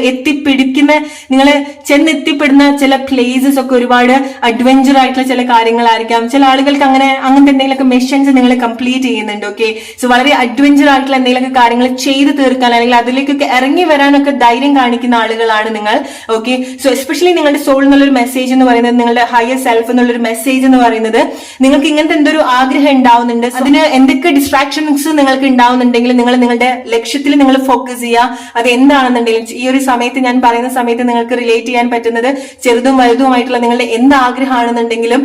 നിങ്ങളെ ചെന്നെത്തിപ്പെടുന്ന ചില പ്ലേസസ് ഒക്കെ ഒരുപാട് അഡ്വഞ്ചർ ആയിട്ടുള്ള ചില കാര്യങ്ങളായിരിക്കാം. ചില ആളുകൾക്ക് അങ്ങനത്തെ എന്തെങ്കിലുമൊക്കെ മിഷൻസ് നിങ്ങൾ കംപ്ലീറ്റ് ചെയ്യുന്നുണ്ട്. ഓക്കെ, സോ വളരെ അഡ്വഞ്ചർ ആയിട്ടുള്ള എന്തെങ്കിലുമൊക്കെ കാര്യങ്ങൾ ചെയ്തു തീർക്കാൻ അല്ലെങ്കിൽ അതിലേക്കൊക്കെ ഇറങ്ങി വരാനൊക്കെ ധൈര്യം കാണിക്കുന്ന ആളുകളാണ് നിങ്ങൾ. ഓക്കെ, സോ എസ്പെഷ്യലി നിങ്ങളുടെ സോൾ എന്നുള്ളൊരു മെസ്സേജ് എന്ന് പറയുന്നത്, നിങ്ങളുടെ ഹയർ സെൽഫ് എന്നുള്ളൊരു മെസ്സേജ് എന്ന് പറയുന്നത്, നിങ്ങൾക്ക് ഇങ്ങനത്തെ എന്തൊരു ആഗ്രഹം ഉണ്ടാവുന്നുണ്ട്, അതിന് എന്തൊക്കെ ഡിസ്ട്രാക്ഷൻസ് നിങ്ങൾക്ക് ഉണ്ടാവുന്നുണ്ടെങ്കിൽ നിങ്ങൾ നിങ്ങളുടെ ലക്ഷ്യത്തിൽ നിങ്ങൾ ഫോക്കസ് ചെയ്യുക. അത് എന്താണെന്നുണ്ടെങ്കിലും ഈ ഒരു സമയത്ത് ഞാൻ പറയുന്ന സമയത്ത് നിങ്ങൾക്ക് റിലേറ്റ് ചെയ്യാൻ പറ്റുന്നത് ചെറുതും വലുതുമായിട്ടുള്ള നിങ്ങളുടെ എന്ത് ആഗ്രഹമാണെന്നുണ്ടെങ്കിലും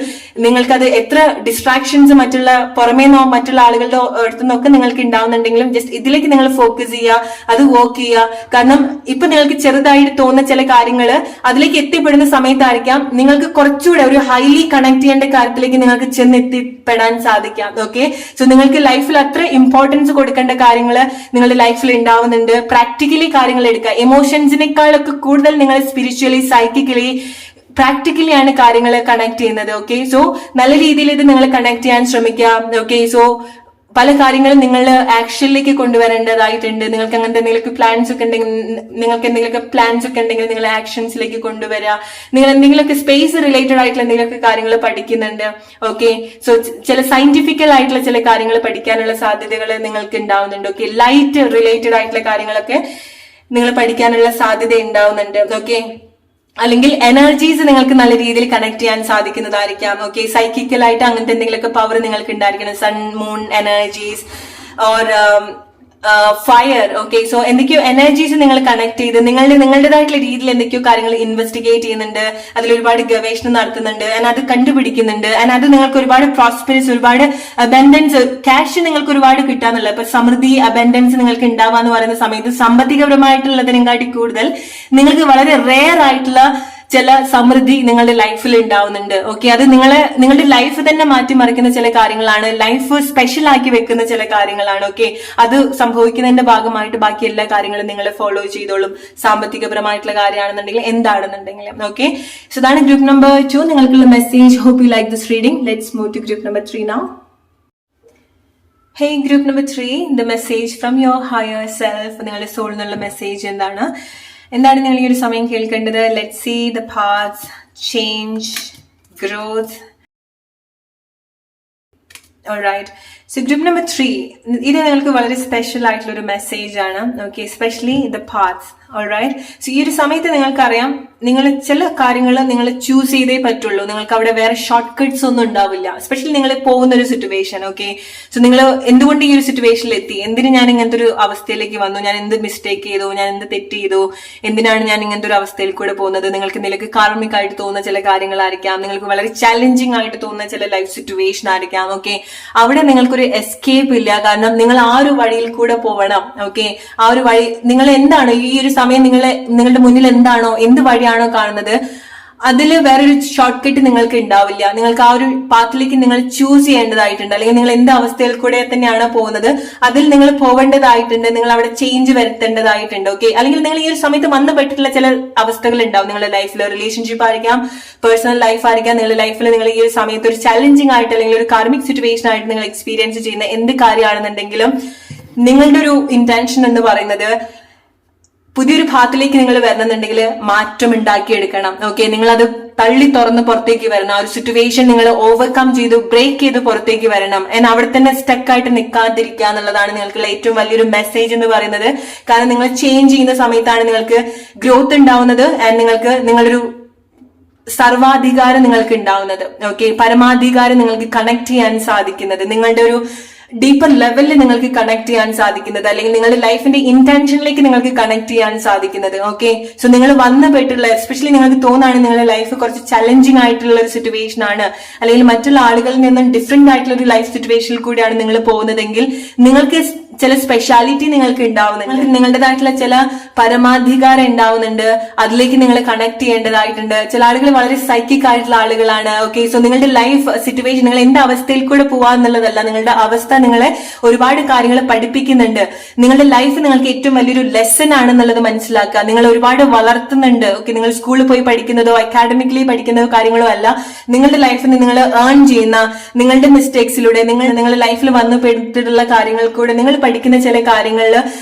നിങ്ങൾക്കത് എത്ര ഡിസ്ട്രാക്ഷൻസ് പുറമേന്നോ മറ്റുള്ള ആളുകളുടെ അടുത്തുനിന്നൊക്കെ നിങ്ങൾക്ക് ഉണ്ടാവുന്നുണ്ടെങ്കിലും ജസ്റ്റ് ഇതിലേക്ക് നിങ്ങൾ ഫോക്കസ് ചെയ്യുക, അത് വർക്ക് ചെയ്യുക. കാരണം ഇപ്പൊ നിങ്ങൾക്ക് ചെറുതായിട്ട് തോന്നുന്ന ചില കാര്യങ്ങൾ അതിലേക്ക് എത്തിപ്പെടുന്ന സമയത്തായിരിക്കാം നിങ്ങൾക്ക് കുറച്ചുകൂടെ ഒരു ഹൈലി കണക്ട് ചെയ്യേണ്ട കാര്യത്തിലേക്ക് നിങ്ങൾക്ക് ചെന്നെത്തിപ്പെടാൻ സാധിക്കാം. ഓക്കെ, സോ നിങ്ങൾക്ക് ലൈഫിൽ അത്ര ഇമ്പോർട്ടൻസ് കൊടുക്കേണ്ട കാര്യങ്ങൾ നിങ്ങളുടെ ലൈഫിൽ ഉണ്ടാവുന്നുണ്ട്. പ്രാക്ടിക്കലി കാര്യങ്ങൾ എടുക്കുക, എമോഷൻസിനേക്കാളൊക്കെ കൂടുതൽ നിങ്ങൾ സ്പിരിച്വലി സൈക്കിക്കലി പ്രാക്ടിക്കലി ആണ് കാര്യങ്ങൾ കണക്ട് ചെയ്യുന്നത്. ഓക്കെ, സോ നല്ല രീതിയിൽ ഇത് നിങ്ങൾ കണക്ട് ചെയ്യാൻ ശ്രമിക്കുക. ഓക്കെ, സോ പല കാര്യങ്ങളും നിങ്ങൾ ആക്ഷനിലേക്ക് കൊണ്ടുവരേണ്ടതായിട്ടുണ്ട്. നിങ്ങൾക്ക് അങ്ങനത്തെ എന്തെങ്കിലുമൊക്കെ പ്ലാൻസ് ഒക്കെ ഉണ്ടെങ്കിൽ നിങ്ങൾ ആക്ഷൻസിലേക്ക് കൊണ്ടുവരിക. നിങ്ങൾ എന്തെങ്കിലുമൊക്കെ സ്പേസ് റിലേറ്റഡ് ആയിട്ടുള്ള എന്തെങ്കിലുമൊക്കെ കാര്യങ്ങൾ പഠിക്കുന്നുണ്ട്. ഓക്കെ, സോ ചില സയന്റിഫിക്കൽ ആയിട്ടുള്ള ചില കാര്യങ്ങൾ പഠിക്കാനുള്ള സാധ്യതകൾ നിങ്ങൾക്ക് ഉണ്ടാവുന്നുണ്ട്. ഓക്കെ, ലൈറ്റ് റിലേറ്റഡ് ആയിട്ടുള്ള കാര്യങ്ങളൊക്കെ നിങ്ങൾ പഠിക്കാനുള്ള സാധ്യത ഉണ്ടാവുന്നുണ്ട്. ഓക്കെ, അല്ലെങ്കിൽ എനർജീസ് നിങ്ങൾക്ക് നല്ല രീതിയിൽ കണക്ട് ചെയ്യാൻ സാധിക്കുന്നതായിരിക്കാം. ഓക്കെ, സൈക്കിക്കലായിട്ട് അങ്ങനത്തെ എന്തെങ്കിലുമൊക്കെ പവർ നിങ്ങൾക്ക് ഉണ്ടായിരിക്കണം. Sun moon energies or fire. Okay, so എന്തൊക്കെയോ എനർജീസ് നിങ്ങൾ കണക്ട് ചെയ്ത് നിങ്ങളുടേതായിട്ടുള്ള രീതിയിൽ എന്തൊക്കെയോ കാര്യങ്ങൾ ഇൻവെസ്റ്റിഗേറ്റ് ചെയ്യുന്നുണ്ട്, അതിൽ ഒരുപാട് ഗവേഷണം നടത്തുന്നുണ്ട്, അത് കണ്ടുപിടിക്കുന്നുണ്ട്. അത് നിങ്ങൾക്ക് ഒരുപാട് പ്രോസ്പെറിറ്റി, ഒരുപാട് അബൻഡൻസ്, ക്യാഷ് നിങ്ങൾക്ക് ഒരുപാട് കിട്ടാന്നുള്ളത്. ഇപ്പൊ സമൃദ്ധി, അബൻഡൻസ് നിങ്ങൾക്ക് ഉണ്ടാവാന്ന് പറയുന്ന സമയത്ത് സാമ്പത്തികപരമായിട്ടുള്ളതിനെക്കാട്ടി കൂടുതൽ നിങ്ങൾക്ക് വളരെ റെയർ ആയിട്ടുള്ള ചില സമൃദ്ധി നിങ്ങളുടെ ലൈഫിൽ ഉണ്ടാവുന്നുണ്ട്. ഓക്കെ, അത് നിങ്ങളുടെ ലൈഫ് തന്നെ മാറ്റിമറിക്കുന്ന ചില കാര്യങ്ങളാണ്, ലൈഫ് സ്പെഷ്യൽ ആക്കി വെക്കുന്ന ചില കാര്യങ്ങളാണ്. ഓക്കെ, അത് സംഭവിക്കുന്നതിന്റെ ഭാഗമായിട്ട് ബാക്കി എല്ലാ കാര്യങ്ങളും നിങ്ങൾ ഫോളോ ചെയ്തോളും. സാമ്പത്തികപരമായിട്ടുള്ള കാര്യമാണെന്നുണ്ടെങ്കിൽ എന്താണെന്നുണ്ടെങ്കിലും. ഓക്കെ, സോ അതാണ് ഗ്രൂപ്പ് നമ്പർ 2 നിങ്ങൾക്കുള്ള message. Hope you like this reading. Let's move to group number 3 now. Hey, group number 3, the message from your higher self. നിങ്ങളുടെ സോൾ എന്നുള്ള മെസ്സേജ് എന്താണ് നിങ്ങൾ ഈ ഒരു സമയം കേൾക്കേണ്ടത്? Let's see the paths, change, growth, Alright. So group number 3, ഇത് നിങ്ങൾക്ക് വളരെ സ്പെഷ്യൽ ആയിട്ടുള്ള ഒരു മെസ്സേജ് ആണ്. Okay, especially the paths. Alright. So ഈ ഒരു സമയത്ത് നിങ്ങൾക്കറിയാം, നിങ്ങൾ ചില കാര്യങ്ങൾ നിങ്ങൾ ചൂസ് ചെയ്തേ പറ്റുള്ളൂ. നിങ്ങൾക്ക് അവിടെ വേറെ ഷോർട്ട് കട്ട്സ് ഒന്നും ഉണ്ടാവില്ല. എസ്പെഷ്യലി നിങ്ങൾ പോകുന്ന ഒരു സിറ്റുവേഷൻ. ഓക്കെ, സോ നിങ്ങൾ എന്തുകൊണ്ട് ഈ ഒരു സിറ്റുവേഷനിൽ എത്തി, എന്തിന് ഞാൻ ഇങ്ങനത്തെ ഒരു അവസ്ഥയിലേക്ക് വന്നു, ഞാൻ എന്ത് മിസ്റ്റേക്ക് ചെയ്തു, ഞാൻ എന്ത് തെറ്റ് ചെയ്തു, എന്തിനാണ് ഞാൻ ഇങ്ങനത്തെ ഒരു അവസ്ഥയിൽ കൂടെ പോകുന്നത്, നിങ്ങൾക്ക് കാർമിക് ആയിട്ട് തോന്നുന്ന ചില കാര്യങ്ങളായിരിക്കാം, നിങ്ങൾക്ക് വളരെ ചാലഞ്ചിങ് ആയിട്ട് തോന്നുന്ന ചില ലൈഫ് സിറ്റുവേഷൻ ആയിരിക്കാം. ഓക്കെ, അവിടെ നിങ്ങൾക്കൊരു എസ്കേപ്പ് ഇല്ല. കാരണം നിങ്ങൾ ആ ഒരു വഴിയിൽ കൂടെ പോകണം. ഓക്കെ, ആ ഒരു വഴി നിങ്ങൾ എന്താണ് ഈ ഒരു സമയം നിങ്ങളുടെ മുന്നിൽ എന്താണോ, എന്ത് വഴിയാണോ കാണുന്നത്, അതിൽ വേറൊരു ഷോർട്ട് കട്ട് നിങ്ങൾക്ക് ഉണ്ടാവില്ല. നിങ്ങൾക്ക് ആ ഒരു പാത്തിലേക്ക് നിങ്ങൾ ചൂസ് ചെയ്യേണ്ടതായിട്ടുണ്ട്. അല്ലെങ്കിൽ നിങ്ങൾ എന്ത് അവസ്ഥയിൽ കൂടെ തന്നെയാണ് പോകുന്നത്, അതിൽ നിങ്ങൾ പോകേണ്ടതായിട്ടുണ്ട്. നിങ്ങൾ അവിടെ ചേഞ്ച് വരുത്തേണ്ടതായിട്ടുണ്ട്. ഓക്കെ, അല്ലെങ്കിൽ നിങ്ങൾ ഈ ഒരു സമയത്ത് വന്നുപെട്ടിട്ടുള്ള ചില അവസ്ഥകൾ ഉണ്ടാവും നിങ്ങളുടെ ലൈഫിൽ. റിലേഷൻഷിപ്പ് ആയിരിക്കാം, പേഴ്സണൽ ലൈഫ് ആയിരിക്കാം. നിങ്ങളുടെ ലൈഫിൽ നിങ്ങൾ ഈ ഒരു സമയത്ത് ഒരു ചലഞ്ചിങ് ആയിട്ട് അല്ലെങ്കിൽ ഒരു കാർമിക് സിറ്റുവേഷൻ ആയിട്ട് നിങ്ങൾ എക്സ്പീരിയൻസ് ചെയ്യുന്ന എന്ത് കാര്യമാണെന്നുണ്ടെങ്കിലും നിങ്ങളുടെ ഒരു ഇന്റൻഷൻ എന്ന് പറയുന്നത് പുതിയൊരു ഭാഗത്തിലേക്ക് നിങ്ങൾ വരണമെന്നുണ്ടെങ്കിൽ മാറ്റം ഉണ്ടാക്കിയെടുക്കണം. ഓക്കെ, നിങ്ങൾ അത് തള്ളി തുറന്ന് പുറത്തേക്ക് വരണം. ആ ഒരു സിറ്റുവേഷൻ നിങ്ങൾ ഓവർകം ചെയ്ത് ബ്രേക്ക് ചെയ്ത് പുറത്തേക്ക് വരണം. അവിടെ തന്നെ സ്റ്റക്ക് ആയിട്ട് നിൽക്കാതിരിക്കുക എന്നുള്ളതാണ് നിങ്ങൾക്കുള്ള ഏറ്റവും വലിയൊരു മെസ്സേജ് എന്ന് പറയുന്നത്. കാരണം നിങ്ങൾ ചേഞ്ച് ചെയ്യുന്ന സമയത്താണ് നിങ്ങൾക്ക് ഗ്രോത്ത് ഉണ്ടാവുന്നത്. ആൻഡ് നിങ്ങൾക്ക് നിങ്ങളൊരു സർവാധികാരം നിങ്ങൾക്ക് ഉണ്ടാവുന്നത്. ഓക്കെ, പരമാധികാരം നിങ്ങൾക്ക് കണക്ട് ചെയ്യാൻ സാധിക്കുന്നത്, നിങ്ങളുടെ ഒരു ഡീപ്പർ ലെവലിൽ നിങ്ങൾക്ക് കണക്ട് ചെയ്യാൻ സാധിക്കുന്നത്, അല്ലെങ്കിൽ നിങ്ങളുടെ ലൈഫിന്റെ ഇന്റൻഷനിലേക്ക് നിങ്ങൾക്ക് കണക്ട് ചെയ്യാൻ സാധിക്കുന്നത്. ഓക്കെ, സോ നിങ്ങൾ വന്നുപെട്ടുള്ള, എസ്പെഷ്യലി നിങ്ങൾക്ക് തോന്നാണ് നിങ്ങളുടെ ലൈഫ് കുറച്ച് ചലഞ്ചിങ് ആയിട്ടുള്ള ഒരു സിറ്റുവേഷൻ ആണ്, അല്ലെങ്കിൽ മറ്റുള്ള ആളുകളിൽ നിന്നും ഡിഫറെന്റ് ആയിട്ടുള്ള ഒരു ലൈഫ് സിറ്റുവേഷനിൽ കൂടിയാണ് നിങ്ങൾ പോകുന്നതെങ്കിൽ നിങ്ങൾക്ക് ചില സ്പെഷ്യാലിറ്റി നിങ്ങൾക്ക് ഉണ്ടാവുന്നുണ്ട്. നിങ്ങളുടേതായിട്ടുള്ള ചില പരമാധികാരം ഉണ്ടാവുന്നുണ്ട്. അതിലേക്ക് നിങ്ങൾ കണക്ട് ചെയ്യേണ്ടതായിട്ടുണ്ട്. ചില ആളുകൾ വളരെ സൈക്കിക് ആയിട്ടുള്ള ആളുകളാണ്. ഓക്കെ, സോ നിങ്ങളുടെ ലൈഫ് സിറ്റുവേഷൻ, നിങ്ങൾ എന്ത് അവസ്ഥയിൽ കൂടെ പോവാന്നുള്ളതല്ല, നിങ്ങളുടെ അവസ്ഥ നിങ്ങളെ ഒരുപാട് കാര്യങ്ങൾ പഠിപ്പിക്കുന്നുണ്ട്. നിങ്ങളുടെ ലൈഫ് നിങ്ങൾക്ക് ഏറ്റവും വലിയൊരു ലെസൺ ആണെന്നുള്ളത് മനസ്സിലാക്കുക. നിങ്ങൾ ഒരുപാട് വളർത്തുന്നുണ്ട്. ഓക്കെ, നിങ്ങൾ സ്കൂളിൽ പോയി പഠിക്കുന്നതോ അക്കാഡമിക്കലി പഠിക്കുന്നതോ കാര്യങ്ങളോ അല്ല. നിങ്ങളുടെ ലൈഫിൽ നിങ്ങൾ ഏൺ ചെയ്യുന്ന നിങ്ങളുടെ മിസ്റ്റേക്സിലൂടെ, നിങ്ങളുടെ ലൈഫിൽ വന്നു പെട്ടിട്ടുള്ള കാര്യങ്ങൾ കൂടെ നിങ്ങൾ പഠിക്കുന്ന ചില കാര്യങ്ങളിൽ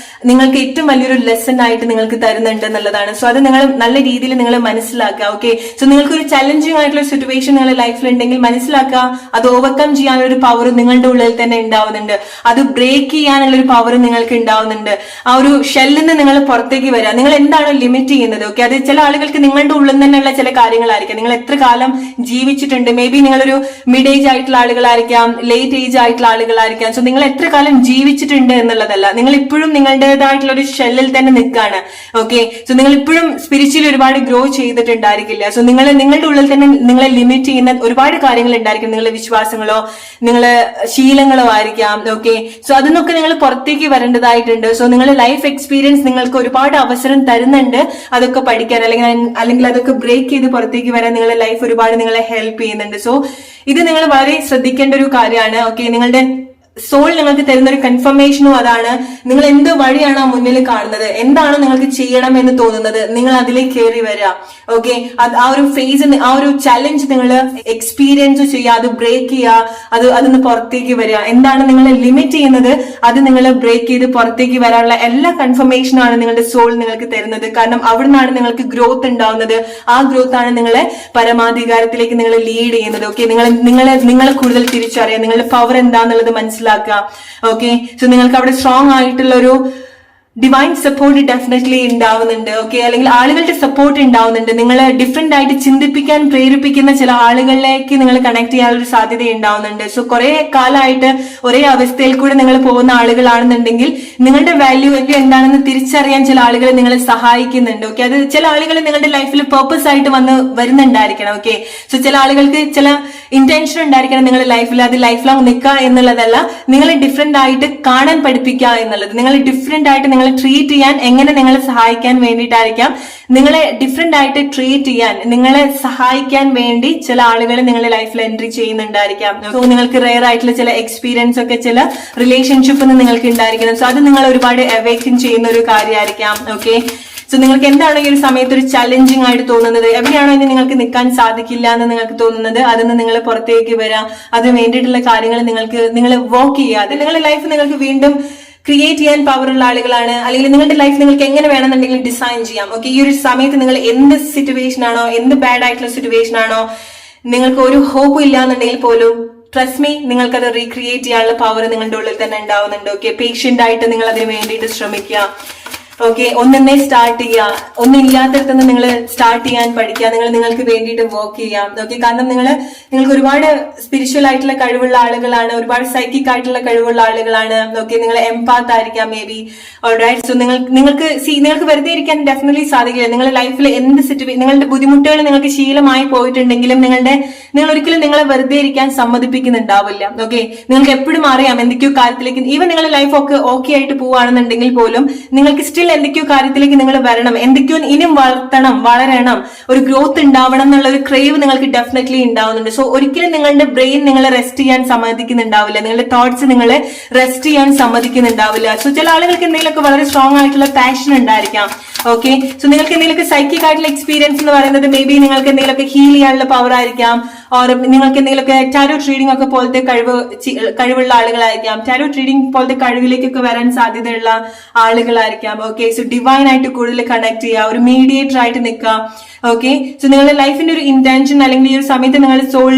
നിങ്ങൾക്ക് ഏറ്റവും വലിയൊരു ലെസൺ ആയിട്ട് നിങ്ങൾക്ക് തരുന്നുണ്ട് എന്നുള്ളതാണ്. സോ അത് നിങ്ങൾ നല്ല രീതിയിൽ നിങ്ങൾ മനസ്സിലാക്കുക. ഓക്കെ, സോ നിങ്ങൾക്കൊരു ചലഞ്ചിങ് ആയിട്ടുള്ള സിറ്റുവേഷൻ നിങ്ങളുടെ ലൈഫിൽ ഉണ്ടെങ്കിൽ മനസ്സിലാക്കുക, അത് ഓവർകം ചെയ്യാനുള്ള ഒരു പവർ നിങ്ങളുടെ ഉള്ളിൽ തന്നെ ഉണ്ടാവുന്നുണ്ട്. അത് ബ്രേക്ക് ചെയ്യാനുള്ള ഒരു പവർ നിങ്ങൾക്ക് ഉണ്ടാവുന്നുണ്ട്. ആ ഒരു ഷെല്ലിൽ നിന്ന് നിങ്ങൾ പുറത്തേക്ക് വരിക. നിങ്ങൾ എന്താണ് ലിമിറ്റ് ചെയ്യുന്നത്? ഓക്കെ, അത് ചില ആളുകൾക്ക് നിങ്ങളുടെ ഉള്ളിൽ തന്നെയുള്ള ചില കാര്യങ്ങളായിരിക്കാം. നിങ്ങൾ എത്ര കാലം ജീവിച്ചിട്ടുണ്ട്, മേ ബി നിങ്ങളൊരു മിഡ് ഏജ് ആയിട്ടുള്ള ആളുകളായിരിക്കാം, ലേറ്റ് ഏജ് ആയിട്ടുള്ള ആളുകളായിരിക്കാം. സോ നിങ്ങൾ എത്ര കാലം ജീവിച്ചിട്ടുണ്ട് എന്നുള്ളതല്ല, നിങ്ങൾ ഇപ്പോഴും നിങ്ങളുടേതായിട്ടുള്ള ഒരു ഷെല്ലിൽ തന്നെ നിൽക്കുകയാണ്. ഓക്കെ, സോ നിങ്ങൾ ഇപ്പോഴും സ്പിരിച്വലി ഒരുപാട് ഗ്രോ ചെയ്തിട്ടുണ്ടായിരിക്കില്ല. സോ നിങ്ങളുടെ ഉള്ളിൽ തന്നെ നിങ്ങളെ ലിമിറ്റ് ചെയ്യുന്ന ഒരുപാട് കാര്യങ്ങൾ ഉണ്ടായിരിക്കും. നിങ്ങളുടെ വിശ്വാസങ്ങളോ നിങ്ങളെ ശീലങ്ങളോ ആയിരിക്കാം. ഓക്കെ, സോ അതിനൊക്കെ നിങ്ങൾ പുറത്തേക്ക് വരേണ്ടതായിട്ടുണ്ട്. സോ നിങ്ങളുടെ ലൈഫ് എക്സ്പീരിയൻസ് നിങ്ങൾക്ക് ഒരുപാട് അവസരം തരുന്നുണ്ട് അതൊക്കെ പഠിക്കാൻ, അല്ലെങ്കിൽ അതൊക്കെ ബ്രേക്ക് ചെയ്ത് പുറത്തേക്ക് വരാൻ നിങ്ങളുടെ ലൈഫ് ഒരുപാട് നിങ്ങളെ ഹെൽപ്പ് ചെയ്യുന്നുണ്ട്. സോ ഇത് നിങ്ങൾ വളരെ ശ്രദ്ധിക്കേണ്ട ഒരു കാര്യമാണ്. ഓക്കെ, നിങ്ങളുടെ സോൾ നിങ്ങൾക്ക് തരുന്ന ഒരു കൺഫർമേഷനും അതാണ്. നിങ്ങൾ എന്ത് വഴിയാണോ മുന്നിൽ കാണുന്നത്, എന്താണോ നിങ്ങൾക്ക് ചെയ്യണം എന്ന് തോന്നുന്നത്, നിങ്ങൾ അതിലേക്ക് കയറി വരിക. ഓക്കെ, ആ ഒരു ഫേസ്, ആ ഒരു ചലഞ്ച് നിങ്ങൾ എക്സ്പീരിയൻസ് ചെയ്യുക, അത് ബ്രേക്ക് ചെയ്യുക, അതിന് പുറത്തേക്ക് വരിക. എന്താണ് നിങ്ങളെ ലിമിറ്റ് ചെയ്യുന്നത്, അത് നിങ്ങൾ ബ്രേക്ക് ചെയ്ത് പുറത്തേക്ക് വരാനുള്ള എല്ലാ കൺഫർമേഷനും ആണ് നിങ്ങളുടെ സോൾ നിങ്ങൾക്ക് തരുന്നത്. കാരണം അവിടെ നിന്നാണ് നിങ്ങൾക്ക് ഗ്രോത്ത് ഉണ്ടാവുന്നത്. ആ ഗ്രോത്ത് ആണ് നിങ്ങളെ പരമാധികാരത്തിലേക്ക് നിങ്ങളെ ലീഡ് ചെയ്യുന്നത്. ഓക്കെ, നിങ്ങളെ കൂടുതൽ തിരിച്ചറിയാം, നിങ്ങളുടെ പവർ എന്താന്നുള്ളത് മനസ്സിലാക്കുക. ഓക്കെ, സോ നിങ്ങൾക്ക് അവിടെ സ്ട്രോങ് ആയിട്ടുള്ള ഒരു ഡിവൈൻ സപ്പോർട്ട് ഡെഫിനറ്റ്ലി ഉണ്ടാവുന്നുണ്ട്. ഓക്കെ, അല്ലെങ്കിൽ ആളുകളുടെ സപ്പോർട്ട് ഉണ്ടാവുന്നുണ്ട്. നിങ്ങളെ ഡിഫറെന്റ് ആയിട്ട് ചിന്തിപ്പിക്കാൻ പ്രേരിപ്പിക്കുന്ന ചില ആളുകളിലേക്ക് നിങ്ങൾ കണക്ട് ചെയ്യാനൊരു സാധ്യത ഉണ്ടാവുന്നുണ്ട്. സോ കുറെ കാലമായിട്ട് ഒരേ അവസ്ഥയിൽ കൂടെ നിങ്ങൾ പോകുന്ന ആളുകളാണെന്നുണ്ടെങ്കിൽ നിങ്ങളുടെ വാല്യൂ എന്താണെന്ന് തിരിച്ചറിയാൻ ചില ആളുകൾ നിങ്ങളെ സഹായിക്കുന്നുണ്ട്. ഓക്കെ, അത് ചില ആളുകൾ നിങ്ങളുടെ ലൈഫിൽ പേർപ്പസ് ആയിട്ട് വരുന്നുണ്ടായിരിക്കണം. ഓക്കെ, സോ ചില ആളുകൾക്ക് ചില ഇന്റൻഷൻ ഉണ്ടായിരിക്കണം നിങ്ങളുടെ ലൈഫിൽ. അത് ലൈഫ് ലോങ് നിൽക്കുക എന്നുള്ളതല്ല, നിങ്ങളെ ഡിഫറെന്റ് ആയിട്ട് കാണാൻ പഠിപ്പിക്കുക എന്നുള്ളത്. നിങ്ങൾ ഡിഫറെന്റ് ആയിട്ട് നിങ്ങളെ ട്രീറ്റ് ചെയ്യാൻ, എങ്ങനെ നിങ്ങളെ സഹായിക്കാൻ വേണ്ടിയിട്ടായിരിക്കാം, നിങ്ങളെ ഡിഫറെന്റ് ആയിട്ട് ട്രീറ്റ് ചെയ്യാൻ, നിങ്ങളെ സഹായിക്കാൻ വേണ്ടി ചില ആളുകൾ നിങ്ങളുടെ ലൈഫിൽ എൻട്രി ചെയ്യുന്നുണ്ടായിരിക്കാം. സോ നിങ്ങൾക്ക് റെയർ ആയിട്ടുള്ള ചില എക്സ്പീരിയൻസ് ഒക്കെ ചില റിലേഷൻഷിപ്പ് നിങ്ങൾക്ക് ഉണ്ടായിരിക്കണം. സോ അത് നിങ്ങൾ ഒരുപാട് അവേക്കൻ ചെയ്യുന്ന ഒരു കാര്യമായിരിക്കാം. ഓക്കെ, സോ നിങ്ങൾക്ക് എന്താണോ ഈ ഒരു സമയത്ത് ഒരു ചലഞ്ചിങ് ആയിട്ട് തോന്നുന്നത്, എവിടെയാണോ ഇനി നിങ്ങൾക്ക് നിൽക്കാൻ സാധിക്കില്ല എന്ന് നിങ്ങൾക്ക് തോന്നുന്നത്, അതിന് നിങ്ങൾ പുറത്തേക്ക് വരാം. അതിന് വേണ്ടിയിട്ടുള്ള കാര്യങ്ങൾ നിങ്ങൾ വർക്ക് ചെയ്യുക. അത് നിങ്ങളുടെ ലൈഫ് നിങ്ങൾക്ക് വീണ്ടും ക്രിയേറ്റ് ചെയ്യാൻ പവറുള്ള ആളുകളാണ്. അല്ലെങ്കിൽ നിങ്ങളുടെ ലൈഫ് നിങ്ങൾക്ക് എങ്ങനെ വേണമെന്നുണ്ടെങ്കിൽ ഡിസൈൻ ചെയ്യാം. ഓക്കെ, ഈ ഒരു സമയത്ത് നിങ്ങൾ എന്ത് സിറ്റുവേഷൻ ആണോ, എന്ത് ബാഡ് ആയിട്ടുള്ള സിറ്റുവേഷൻ ആണോ, നിങ്ങൾക്ക് ഒരു ഹോപ്പും ഇല്ല എന്നുണ്ടെങ്കിൽ പോലും ട്രസ്റ്റ് മീ, നിങ്ങൾക്കത് റീക്രിയേറ്റ് ചെയ്യാനുള്ള പവർ നിങ്ങളുടെ ഉള്ളിൽ തന്നെ ഉണ്ടാവുന്നുണ്ട്. ഓക്കെ, പേഷ്യന്റ് ആയിട്ട് നിങ്ങൾ അതിന് വേണ്ടിയിട്ട് ശ്രമിക്കുക. ഓക്കെ, ഒന്നെന്നെ സ്റ്റാർട്ട് ചെയ്യുക. ഒന്നില്ലാത്തടത്തുനിന്ന് നിങ്ങൾ സ്റ്റാർട്ട് ചെയ്യാൻ പഠിക്കുക. നിങ്ങൾക്ക് വേണ്ടിയിട്ട് വർക്ക് ചെയ്യാം. ഓക്കെ, കാരണം നിങ്ങൾക്ക് ഒരുപാട് സ്പിരിച്വൽ ആയിട്ടുള്ള കഴിവുള്ള ആളുകളാണ്, ഒരുപാട് സൈക്കിക് ആയിട്ടുള്ള കഴിവുള്ള ആളുകളാണ്. ഓക്കെ, നിങ്ങൾ എംപാത്ത് ആയിരിക്കാം മേ ബി. ഓൾറൈറ്റ്, സോ നിങ്ങൾക്ക് വെറുതെ ഇരിക്കാൻ ഡെഫിനറ്റ്ലി സാധിക്കില്ല. നിങ്ങളുടെ ലൈഫിൽ എന്ത് നിങ്ങളുടെ ബുദ്ധിമുട്ടുകൾ നിങ്ങൾക്ക് ശീലമായി പോയിട്ടുണ്ടെങ്കിലും നിങ്ങൾ ഒരിക്കലും നിങ്ങളെ വെറുതെ ഇരിക്കാൻ സമ്മതിപ്പിക്കുന്നുണ്ടാവില്ല. ഓക്കെ, നിങ്ങൾക്ക് എപ്പോഴും അറിയാം എന്തൊക്കെയോ കാര്യത്തിലേക്ക്, ഈവൻ നിങ്ങളുടെ ലൈഫ് ഒക്കെ ഓക്കെ ആയിട്ട് പോവുകയാണെന്നുണ്ടെങ്കിൽ പോലും നിങ്ങൾക്ക് സ്റ്റിൽ എന്തൊക്കെയോ കാര്യത്തിലേക്ക് നിങ്ങൾ വരണം, എന്തൊക്കെയോ ഇനിയും വളരണം, ഒരു ഗ്രോത്ത് ഉണ്ടാവണം എന്നുള്ള ഒരു ക്രേവ് നിങ്ങൾക്ക് ഡെഫിനറ്റ്ലി ഉണ്ടാവുന്നുണ്ട്. സോ ഒരിക്കലും നിങ്ങളുടെ ബ്രെയിൻ നിങ്ങളെ റെസ്റ്റ് ചെയ്യാൻ സമ്മതിക്കുന്നുണ്ടാവില്ല, നിങ്ങളുടെ തോട്ട്സ് നിങ്ങളെ റെസ്റ്റ് ചെയ്യാൻ സമ്മതിക്കുന്നുണ്ടാവില്ല. സോ ചില ആളുകൾക്ക് എന്തെങ്കിലുമൊക്കെ വളരെ സ്ട്രോങ് ആയിട്ടുള്ള പാഷൻ ഉണ്ടായിരിക്കാം. ഓക്കെ, സോ നിങ്ങൾക്ക് എന്തെങ്കിലുമൊക്കെ സൈക്കിക് ആയിട്ടുള്ള എക്സ്പീരിയൻസ് എന്ന് പറയുന്നത് മേ ബി നിങ്ങൾക്ക് എന്തെങ്കിലുമൊക്കെ ഹീൽ ചെയ്യാനുള്ള പവർ ആയിരിക്കാം, ഓർ നിങ്ങൾക്ക് എന്തെങ്കിലുമൊക്കെ ടാരോ ട്രീഡിംഗ് ഒക്കെ പോലത്തെ കഴിവുള്ള ആളുകളായിരിക്കാം. ടാരോ ട്രീഡിംഗ് പോലത്തെ കഴിവിലേക്കൊക്കെ വരാൻ സാധ്യതയുള്ള ആളുകളായിരിക്കാം. ഓക്കെ, സോ ഡിവൈൻ ആയിട്ട് കൂടുതൽ കണക്ട് ചെയ്യുക, ഒരു മീഡിയേറ്റർ ആയിട്ട് നിൽക്കുക. ഓക്കെ, സോ നിങ്ങളുടെ ലൈഫിന്റെ ഒരു ഇന്റൻഷൻ അല്ലെങ്കിൽ ഈ ഒരു സമയത്ത് നിങ്ങളുടെ സോൾ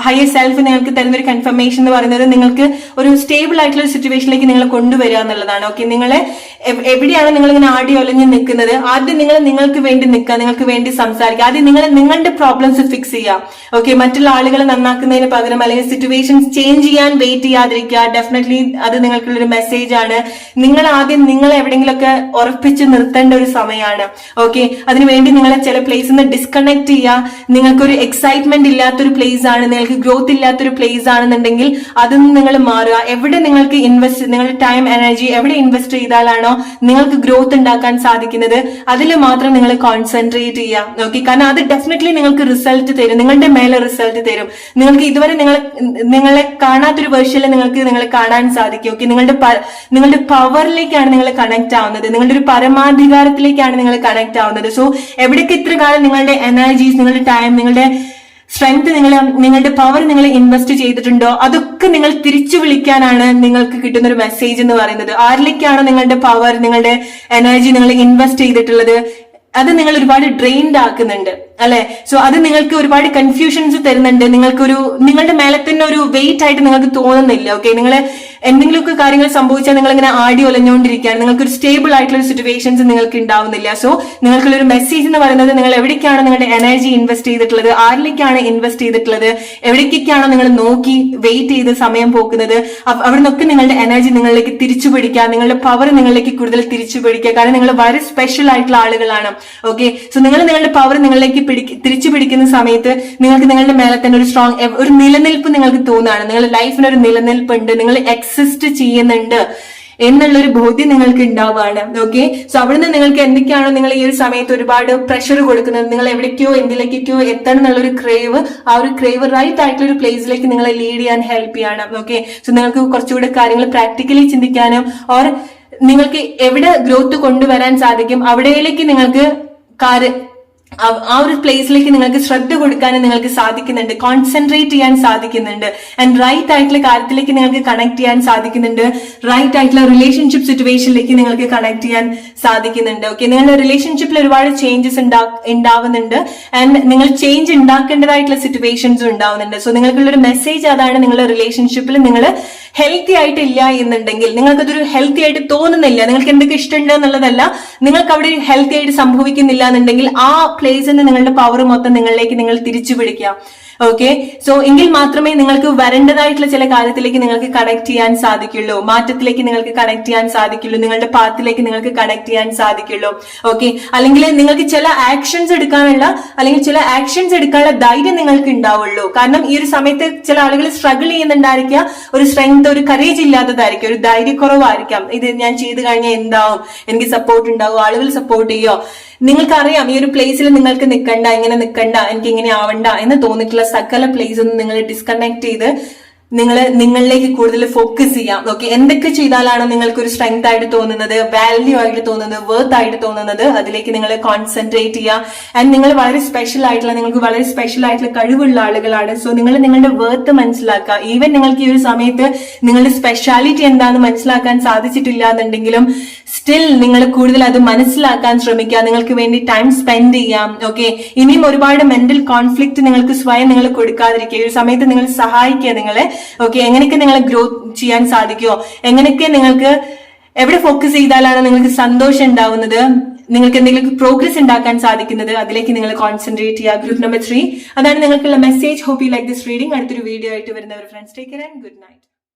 ഹയർ സെൽഫ് നിങ്ങൾക്ക് തരുന്ന ഒരു കൺഫർമേഷൻ എന്ന് പറയുന്നത് നിങ്ങൾക്ക് ഒരു സ്റ്റേബിൾ ആയിട്ടുള്ള ഒരു സിറ്റുവേഷനിലേക്ക് നിങ്ങൾ കൊണ്ടുവരിക എന്നുള്ളതാണ്. ഓക്കെ, നിങ്ങളെ എവിടെയാണ് നിങ്ങൾ ഇങ്ങനെ ആടി ഒലഞ്ഞ് നിൽക്കുന്നത്, ആദ്യം നിങ്ങൾക്ക് വേണ്ടി നിൽക്കുക, നിങ്ങൾക്ക് വേണ്ടി സംസാരിക്കുക, ആദ്യം നിങ്ങളുടെ പ്രോബ്ലംസ് ഫിക്സ് ചെയ്യുക. ഓക്കെ, മറ്റുള്ള ആളുകളെ നന്നാക്കുന്നതിന് പകരം അല്ലെങ്കിൽ സിറ്റുവേഷൻസ് ചേഞ്ച് ചെയ്യാൻ വെയിറ്റ് ചെയ്യാതിരിക്കുക. ഡെഫിനറ്റ്ലി അത് നിങ്ങൾക്കുള്ളൊരു മെസ്സേജ് ആണ്. നിങ്ങൾ ആദ്യം നിങ്ങളെ എവിടെയെങ്കിലുമൊക്കെ ഉറപ്പിച്ച് നിർത്തേണ്ട ഒരു സമയമാണ്. ഓക്കെ, അതിനുവേണ്ടി നിങ്ങളെ ചില പ്ലേസിൽ നിന്ന് ഡിസ്കണക്ട് ചെയ്യുക. നിങ്ങൾക്കൊരു എക്സൈറ്റ്മെന്റ് ഇല്ലാത്തൊരു പ്ലേസ് ആണ്, നിങ്ങൾക്ക് ഗ്രോത്ത് ഇല്ലാത്തൊരു പ്ലേസ് ആണെന്നുണ്ടെങ്കിൽ അതിൽ നിന്ന് നിങ്ങൾ മാറുക. എവിടെ നിങ്ങൾക്ക് നിങ്ങളുടെ ടൈം എനർജി എവിടെ ഇൻവെസ്റ്റ് ചെയ്താലാണോ നിങ്ങൾക്ക് ഗ്രോത്ത് ഉണ്ടാക്കാൻ സാധിക്കുന്നത് അതിൽ മാത്രം നിങ്ങൾ കോൺസെൻട്രേറ്റ് ചെയ്യുക. ഓക്കെ, കാരണം അത് ഡെഫിനറ്റ്ലി നിങ്ങൾക്ക് റിസൾട്ട് തരും, നിങ്ങളുടെ മേലെ റിസൾട്ട് തരും. നിങ്ങൾക്ക് ഇതുവരെ നിങ്ങളെ കാണാത്തൊരു വേർഷനിൽ നിങ്ങളെ കാണാൻ സാധിക്കും. ഓക്കെ, നിങ്ങളുടെ പവറിലേക്കാണ് നിങ്ങൾ കണക്ട് ആവുന്നത്, നിങ്ങളുടെ ഒരു പരമാധികാരത്തിലേക്കാണ് നിങ്ങൾ കണക്ട് ആവുന്നത്. സോ എവിടേക്ക് ഇത്ര കാലം നിങ്ങളുടെ എനർജീസ്, നിങ്ങളുടെ ടൈം, നിങ്ങളുടെ സ്ട്രെങ്ത്, നിങ്ങളുടെ പവർ നിങ്ങൾ ഇൻവെസ്റ്റ് ചെയ്തിട്ടുണ്ടോ അതൊക്കെ നിങ്ങൾ തിരിച്ചു വിളിക്കാനാണ് നിങ്ങൾക്ക് കിട്ടുന്ന ഒരു മെസ്സേജ് എന്ന് പറയുന്നത്. ആരിലേക്കാണോ നിങ്ങളുടെ പവർ, നിങ്ങളുടെ എനർജി നിങ്ങൾ ഇൻവെസ്റ്റ് ചെയ്തിട്ടുള്ളത് അത് നിങ്ങൾ ഒരുപാട് ഡ്രെയിൻഡ് ആക്കുന്നുണ്ട് അല്ലെ. സോ അത് നിങ്ങൾക്ക് ഒരുപാട് കൺഫ്യൂഷൻസ് തരുന്നുണ്ട്, നിങ്ങളുടെ മേലെ തന്നെ ഒരു വെയിറ്റ് ആയിട്ട് നിങ്ങൾക്ക് തോന്നുന്നില്ല. ഓക്കെ, നിങ്ങൾ എന്തെങ്കിലുമൊക്കെ കാര്യങ്ങൾ സംഭവിച്ചാൽ നിങ്ങൾ ഇങ്ങനെ ആടി ഒലഞ്ഞുകൊണ്ടിരിക്കുകയാണ്, നിങ്ങൾക്ക് ഒരു സ്റ്റേബിൾ ആയിട്ടുള്ള ഒരു സിറ്റുവേഷൻസ് നിങ്ങൾക്ക് ഉണ്ടാവുന്നില്ല. സോ നിങ്ങൾക്കുള്ള ഒരു മെസ്സേജ് എന്ന് പറയുന്നത് നിങ്ങൾ എവിടേക്കാണ് നിങ്ങളുടെ എനർജി ഇൻവെസ്റ്റ് ചെയ്തിട്ടുള്ളത്, ആരിലേക്കാണ് ഇൻവെസ്റ്റ് ചെയ്തിട്ടുള്ളത്, എവിടേക്കാണോ നിങ്ങൾ നോക്കി വെയിറ്റ് ചെയ്ത് സമയം പോക്കുന്നത്, അവിടെ നിന്നൊക്കെ നിങ്ങളുടെ എനർജി നിങ്ങളിലേക്ക് തിരിച്ചു പിടിക്കുക, നിങ്ങളുടെ പവർ നിങ്ങളിലേക്ക് കൂടുതൽ തിരിച്ചു പിടിക്കുക. കാരണം നിങ്ങൾ വളരെ സ്പെഷ്യൽ ആയിട്ടുള്ള ആളുകളാണ്. ഓക്കെ, സോ നിങ്ങളുടെ പവർ നിങ്ങളിലേക്ക് തിരിച്ചു പിടിക്കുന്ന സമയത്ത് നിങ്ങൾക്ക് നിങ്ങളുടെ മേലെ തന്നെ ഒരു സ്ട്രോങ് ഒരു നിലനിൽപ്പ് നിങ്ങൾക്ക് തോന്നുകയാണ്, നിങ്ങളുടെ ലൈഫിന് ഒരു നിലനിൽപ്പുണ്ട്, നിങ്ങൾ എക്സിസ്റ്റ് ചെയ്യുന്നുണ്ട് എന്നുള്ളൊരു ബോധ്യം നിങ്ങൾക്ക് ഉണ്ടാവുകയാണ്. ഓക്കെ, സോ അവിടുന്ന് നിങ്ങൾക്ക് എന്തൊക്കെയാണോ നിങ്ങൾ ഈ ഒരു സമയത്ത് ഒരുപാട് പ്രഷർ കൊടുക്കുന്നത്, നിങ്ങൾ എവിടേക്കോ എന്തിലേക്കോ എത്തണം എന്നുള്ളൊരു ക്രേവ്, ആ ഒരു ക്രേവ് റൈറ്റ് ആയിട്ടുള്ള ഒരു പ്ലേസിലേക്ക് നിങ്ങളെ ലീഡ് ചെയ്യാൻ ഹെൽപ്പ് ചെയ്യണം. ഓക്കെ, സോ നിങ്ങൾക്ക് കുറച്ചുകൂടെ കാര്യങ്ങൾ പ്രാക്ടിക്കലി ചിന്തിക്കാനും ഓർ നിങ്ങൾക്ക് എവിടെ ഗ്രോത്ത് കൊണ്ടുവരാൻ സാധിക്കും അവിടേക്ക് നിങ്ങൾക്ക് ആ ഒരു പ്ലേസിലേക്ക് നിങ്ങൾക്ക് ശ്രദ്ധ കൊടുക്കാനും നിങ്ങൾക്ക് സാധിക്കുന്നുണ്ട്, കോൺസെൻട്രേറ്റ് ചെയ്യാൻ സാധിക്കുന്നുണ്ട്, ആൻഡ് റൈറ്റ് ആയിട്ടുള്ള കാര്യത്തിലേക്ക് നിങ്ങൾക്ക് കണക്ട് ചെയ്യാൻ സാധിക്കുന്നുണ്ട്, റൈറ്റ് ആയിട്ടുള്ള റിലേഷൻഷിപ്പ് സിറ്റുവേഷനിലേക്ക് നിങ്ങൾക്ക് കണക്ട് ചെയ്യാൻ സാധിക്കുന്നുണ്ട്. ഓക്കെ, നിങ്ങളുടെ റിലേഷൻഷിപ്പിൽ ഒരുപാട് ചേഞ്ചസ് ഉണ്ടാവുന്നുണ്ട് ആൻഡ് നിങ്ങൾ ചേഞ്ച് ഉണ്ടാക്കേണ്ടതായിട്ടുള്ള സിറ്റുവേഷൻസും ഉണ്ടാവുന്നുണ്ട്. സോ നിങ്ങൾക്കുള്ളൊരു മെസ്സേജ് അതാണ്, നിങ്ങളുടെ റിലേഷൻഷിപ്പിൽ നിങ്ങൾ ഹെൽത്തി ആയിട്ടില്ല എന്നുണ്ടെങ്കിൽ, നിങ്ങൾക്കതൊരു ഹെൽത്തി ആയിട്ട് തോന്നുന്നില്ല, നിങ്ങൾക്ക് എന്തൊക്കെ ഇഷ്ടമുണ്ട് എന്നുള്ളതല്ല, നിങ്ങൾക്ക് അവിടെ ഹെൽത്തി ആയിട്ട് സംഭവിക്കുന്നില്ല എന്നുണ്ടെങ്കിൽ ആ പ്ലേസിൽ നിന്ന് നിങ്ങളുടെ പവർ മൊത്തം നിങ്ങളിലേക്ക് നിങ്ങൾ തിരിച്ചു പിടിക്കുക. ഓക്കെ, സോ എങ്കിൽ മാത്രമേ നിങ്ങൾക്ക് വരേണ്ടതായിട്ടുള്ള ചില കാര്യത്തിലേക്ക് നിങ്ങൾക്ക് കണക്ട് ചെയ്യാൻ സാധിക്കുള്ളൂ, മാറ്റത്തിലേക്ക് നിങ്ങൾക്ക് കണക്ട് ചെയ്യാൻ സാധിക്കുള്ളൂ, നിങ്ങളുടെ പാത്തിലേക്ക് നിങ്ങൾക്ക് കണക്ട് ചെയ്യാൻ സാധിക്കുള്ളൂ. ഓക്കെ, അല്ലെങ്കിൽ നിങ്ങൾക്ക് ചില ആക്ഷൻസ് എടുക്കാനുള്ള ധൈര്യം നിങ്ങൾക്ക് ഉണ്ടാവുള്ളൂ. കാരണം ഈ ഒരു സമയത്ത് ചില ആളുകൾ സ്ട്രഗിൾ ചെയ്യുന്നുണ്ടായിരിക്കുക, ഒരു സ്ട്രെങ്ത്, ഒരു കറേജ് ഇല്ലാത്തതായിരിക്കും, ഒരു ധൈര്യക്കുറവായിരിക്കാം. ഇത് ഞാൻ ചെയ്ത് കഴിഞ്ഞാൽ എന്താവും, എനിക്ക് സപ്പോർട്ട് ഉണ്ടാവും, ആളുകൾ സപ്പോർട്ട് ചെയ്യോ, നിങ്ങൾക്കറിയാം ഈ ഒരു പ്ലേസിൽ നിങ്ങൾക്ക് നിൽക്കണ്ട, ഇങ്ങനെ നിൽക്കണ്ട, എനിക്ക് ഇങ്ങനെ ആവണ്ട എന്ന് തോന്നിയിട്ടുള്ള സകല പ്ലേസ് ഒന്നും നിങ്ങൾ ഡിസ്കണക്ട് ചെയ്ത് നിങ്ങൾ നിങ്ങളിലേക്ക് കൂടുതൽ ഫോക്കസ് ചെയ്യാം. ഓക്കെ, എന്തൊക്കെ ചെയ്താലാണോ നിങ്ങൾക്ക് ഒരു സ്ട്രെങ്ത് ആയിട്ട് തോന്നുന്നത്, വാല്യൂ ആയിട്ട് തോന്നുന്നത്, വർത്ത് ആയിട്ട് തോന്നുന്നത്, അതിലേക്ക് നിങ്ങൾ കോൺസെൻട്രേറ്റ് ചെയ്യുക. ആൻഡ് നിങ്ങൾ വളരെ സ്പെഷ്യൽ ആയിട്ടുള്ള, നിങ്ങൾക്ക് വളരെ സ്പെഷ്യൽ ആയിട്ടുള്ള കഴിവുള്ള ആളുകളാണ്. സോ നിങ്ങൾ നിങ്ങളുടെ വർത്ത് മനസ്സിലാക്കുക. ഈവൻ നിങ്ങൾക്ക് ഈ ഒരു സമയത്ത് നിങ്ങളുടെ സ്പെഷ്യാലിറ്റി എന്താണെന്ന് മനസ്സിലാക്കാൻ സാധിച്ചിട്ടില്ല എന്നുണ്ടെങ്കിലും സ്റ്റിൽ നിങ്ങൾ കൂടുതൽ അത് മനസ്സിലാക്കാൻ ശ്രമിക്കുക. നിങ്ങൾക്ക് വേണ്ടി ടൈം സ്പെൻഡ് ചെയ്യാം. ഓക്കെ, ഇനിയും ഒരുപാട് മെന്റൽ കോൺഫ്ലിക്റ്റ് നിങ്ങൾക്ക് സ്വയം നിങ്ങൾ കൊടുക്കാതിരിക്കുക. ഈ ഒരു സമയത്ത് നിങ്ങൾ സഹായിക്കുക നിങ്ങളെ. ഓക്കെ, എങ്ങനെയൊക്കെ നിങ്ങളെ ഗ്രോത്ത് ചെയ്യാൻ സാധിക്കുമോ, എങ്ങനെയൊക്കെ നിങ്ങൾക്ക് എവിടെ ഫോക്കസ് ചെയ്താലാണ് നിങ്ങൾക്ക് സന്തോഷം ഉണ്ടാവുന്നത്, നിങ്ങൾക്ക് എന്തെങ്കിലും പ്രോഗ്രസ് ഉണ്ടാക്കാൻ സാധിക്കുന്നത്, അതിലേക്ക് നിങ്ങൾ കോൺസെൻട്രേറ്റ് ചെയ്യുക. ഗ്രൂപ്പ് നമ്പർ 3 അതാണ് നിങ്ങൾക്കുള്ള message. Hope you like this reading. അടുത്തൊരു വീഡിയോ ആയിട്ട് വരുന്നവർ friends, take care and good night.